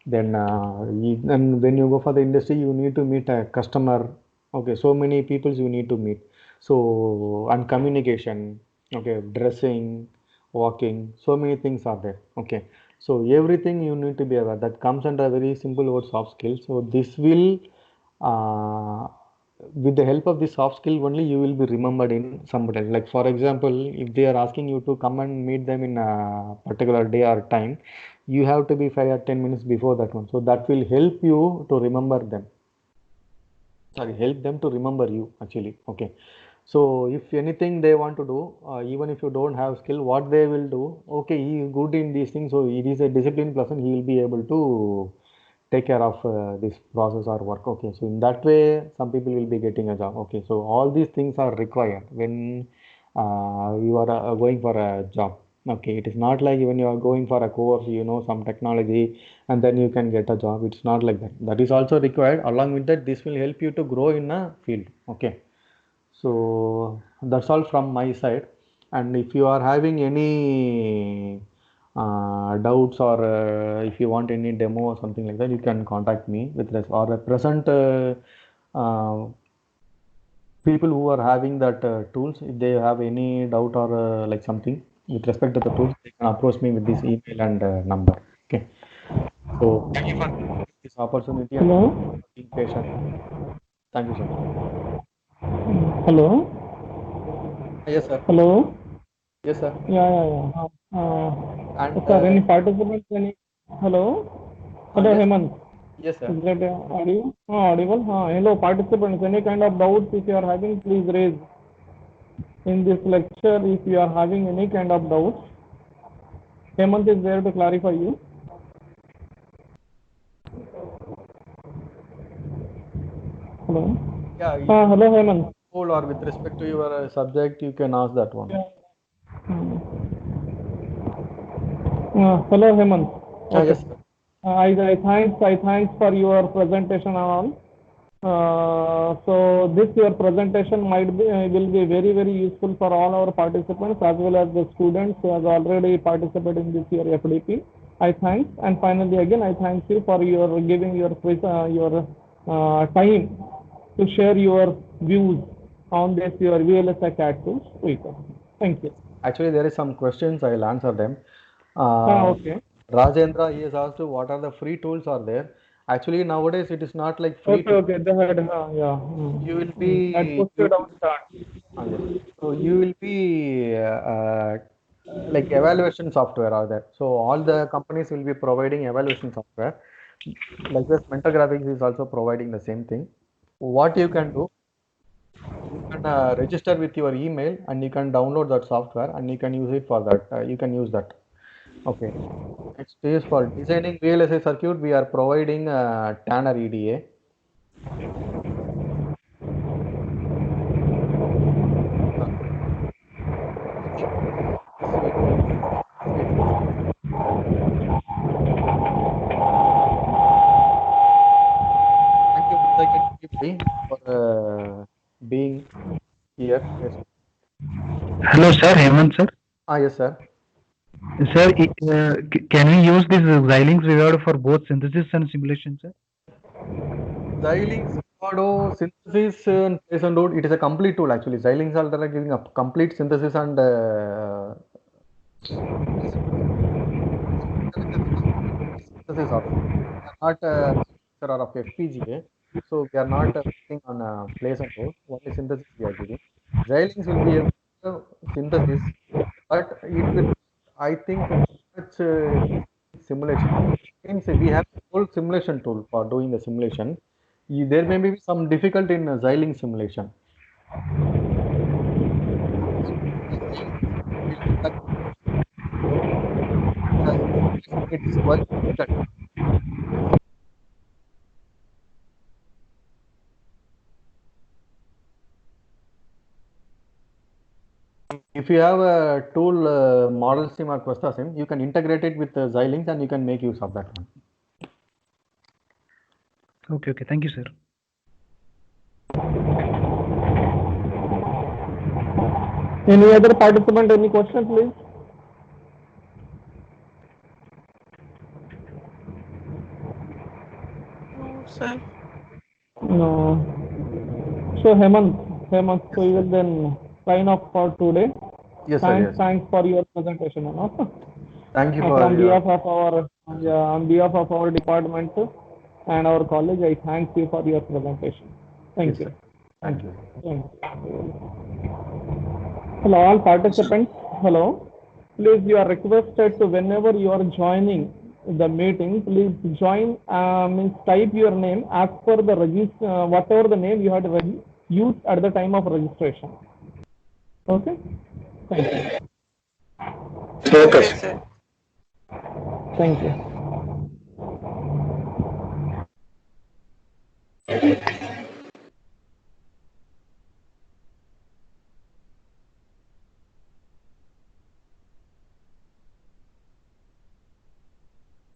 then then when you go for the industry, you need to meet a customer. Okay, so many people you need to meet. So, and communication. Okay, dressing, walking, so many things are there. Okay, so everything you need to be aware, that comes under a very simple word, soft skills. So this will uh, with the help of this soft skill only you will be remembered in somebody. Like for example, if they are asking you to come and meet them in a particular day or time, you have to be 5 or 10 minutes before that one. So that will help you to remember them. Sorry, help them to remember you actually. Okay. So if anything they want to do, even if you don't have skill, what they will do, okay, he is good in these things, so he is a disciplined person, he will be able to take care of this process or work. Okay, so in that way, some people will be getting a job. Okay, so all these things are required when you are going for a job. Okay, it is not like when you are going for a course, you know, some technology and then you can get a job. It's not like that. That is also required. Along with that, this will help you to grow in a field. Okay. So that's all from my side. And if you are having any doubts or if you want any demo or something like that, you can contact me with this or present uh, people who are having that tools. If they have any doubt or like something with respect to the tools, they can approach me with this email and number. Okay. So thank you for this opportunity and Hello? being patient. Thank you, sir. Hello? Yes, sir. Hello? Yes, sir. Yeah. And Sir, any participants? Hello? Hello, yes, Hemant. yes, sir. Is that audible? Audible? Hello, participants. Any kind of doubts if you are having, please raise. In this lecture, if you are having any kind of doubts, Hemant is there to clarify you. Hello? Yeah, if Hello, Hemant. or with respect to your subject, you can ask that one. Hello, Hemant. Okay. Yes, sir. I thanks for your presentation and all. So this your presentation might be will be very useful for all our participants as well as the students who have already participated in this year FDP. I thanks, and finally again I thank you for your giving your time to share your views on this your VLSI CAT tools. Thank you. Actually, there is some questions. I'll answer them. Okay. Rajendra, he has asked what are the free tools are there. Actually, nowadays it is not like free tools. Okay. Go ahead. Yeah. You will That be posted on start. yes. So you will be like evaluation software are there. So all the companies will be providing evaluation software. Like this, Mentor Graphics is also providing the same thing. What you can do, you can register with your email and you can download that software and you can use it for that. You can use that. Okay. Next is for designing VLSI circuit. We are providing Tanner EDA. Thank you once again everybody for being here. Yes. Hello, sir. Hemant, sir. Yes, sir. Sir, can we use this Xilinx Vivado for both synthesis and simulation, sir? Xilinx Vivado synthesis and place and load. It is a complete tool actually. Xilinx are giving a complete synthesis and synthesis option. We are not user of FPGA, so we are not working on place and load. Only synthesis we are giving. Xilinx will be able to synthesis, but it will, I think, much simulation. Means we have a whole simulation tool for doing the simulation. There may be some difficulty in Xilinx simulation. It's quite difficult. If you have a tool Model Sim or Questa Sim, you can integrate it with Xilinx and you can make use of that one. Okay. Thank you, sir. Any other participant, any question, please? No, sir. No. So Hemant, so you will then sign off for today. Yes, sir. Yes. Thanks for your presentation. Thank you for on behalf of our department and our college, I thank you for your presentation. Thank you. Sir. Thank you. Hello, all participants. Hello. Please, you are requested to, whenever you are joining the meeting, please join, means type your name as per the whatever the name you had used at the time of registration. Okay? Thank you. Okay, sir. Thank you.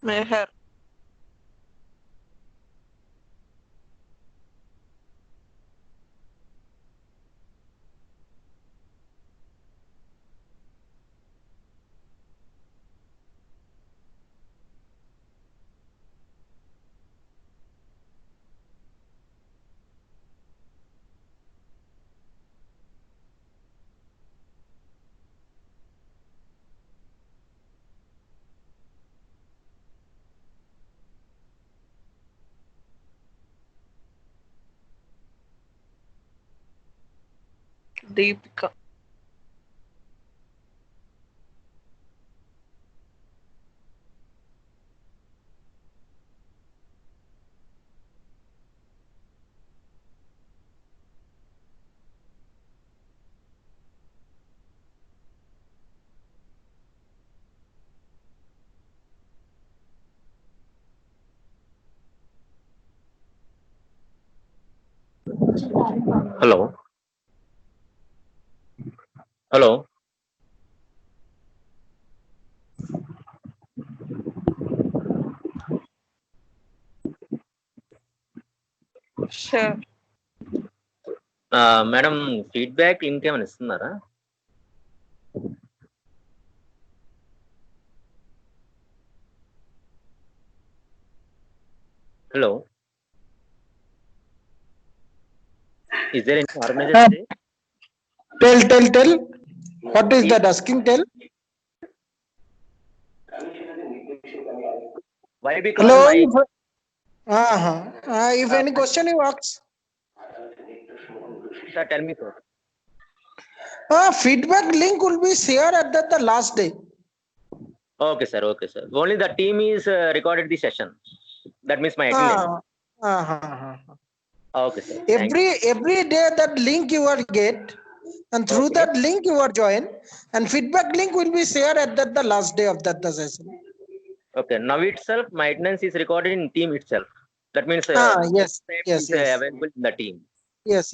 Meher. Deepika. Hello. Hello. Sure. Madam feedback ఇంకేమైనా ఇస్తున్నారా? Hello. Is there any organization? Tell. What is that asking? Tell. Why? Because Hello. my. If any question you ask. Sir, tell me, sir. Feedback link will be shared at the last day. Okay, sir. Okay, sir. Only the team is recorded the session. That means my attendance. Okay, sir. Every day that link you will get, and through that link you are join, and feedback link will be shared at the last day of that session. Okay. Now itself, my attendance is recorded in team itself. That means yes. available in the team. Yes.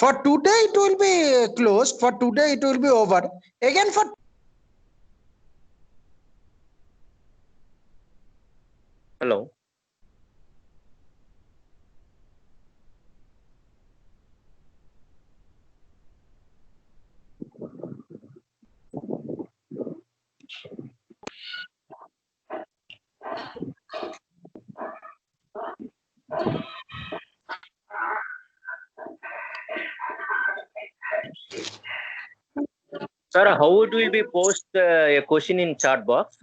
For today it will be closed. For today it will be over. Again for. Hello. Sir, how it will be post a question in chat box?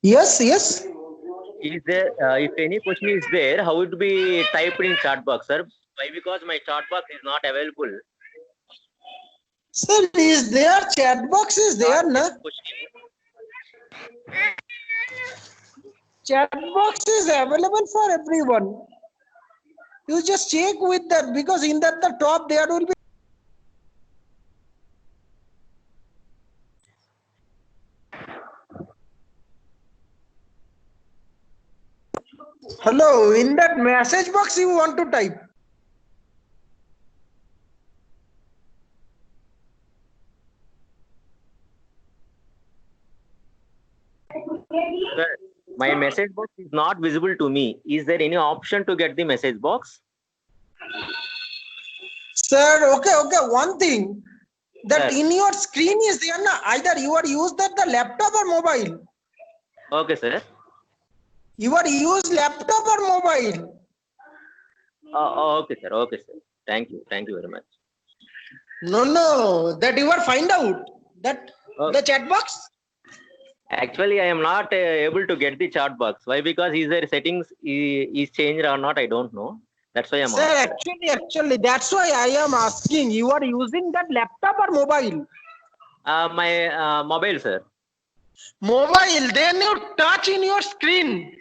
Yes. Is there, if any question is there, how it will be typed in chat box, sir? Why? Because my chat box is not available. Sir, is there chat box is there, na? Chat box is available for everyone. You just check with that, because in that the top there will be. Hello, in that message box you want to type. Sir, my message box is not visible to me. Is there any option to get the message box? Sir, okay. One thing, that in your screen is there, na? Either you are used that the laptop or mobile. Okay, sir. You are used laptop or mobile. Okay, sir. Okay, sir. Thank you very much. No, that you are find out that the chat box. Actually, I am not able to get the chat box. Why? Because is there settings is changed or not? I don't know. That's why I'm Sir, asking. actually, that's why I am asking. You are using that laptop or mobile? My mobile, sir. Mobile. Then you touch in your screen.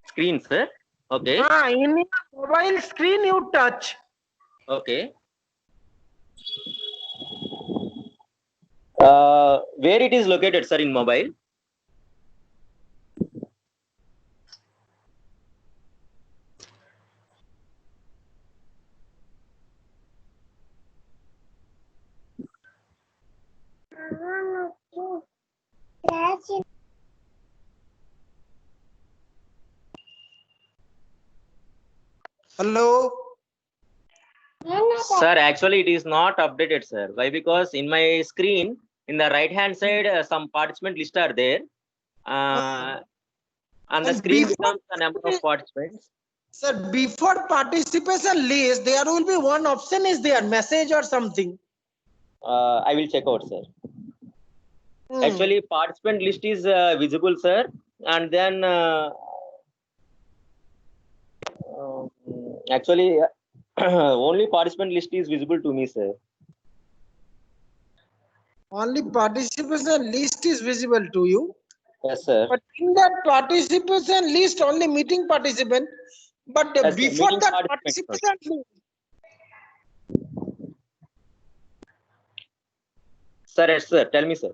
Screen, sir. Okay. In your mobile screen, you touch. Okay. Where it is located, sir, in mobile? Hello. Sir, actually, it is not updated, sir. Why? Because in my screen, in the right hand side, some participant list are there. And the screen becomes the number of participants. Sir, before participation list, there will be one option is there, message or something. I will check out, sir. Actually, participant list is visible, sir. And then actually, only participant list is visible to me, sir. Only participation list is visible to you. Yes, sir. But in that participation list, only meeting participant. But Yes, sir, before meeting that participants participation list, sir, yes, sir. Tell me, sir.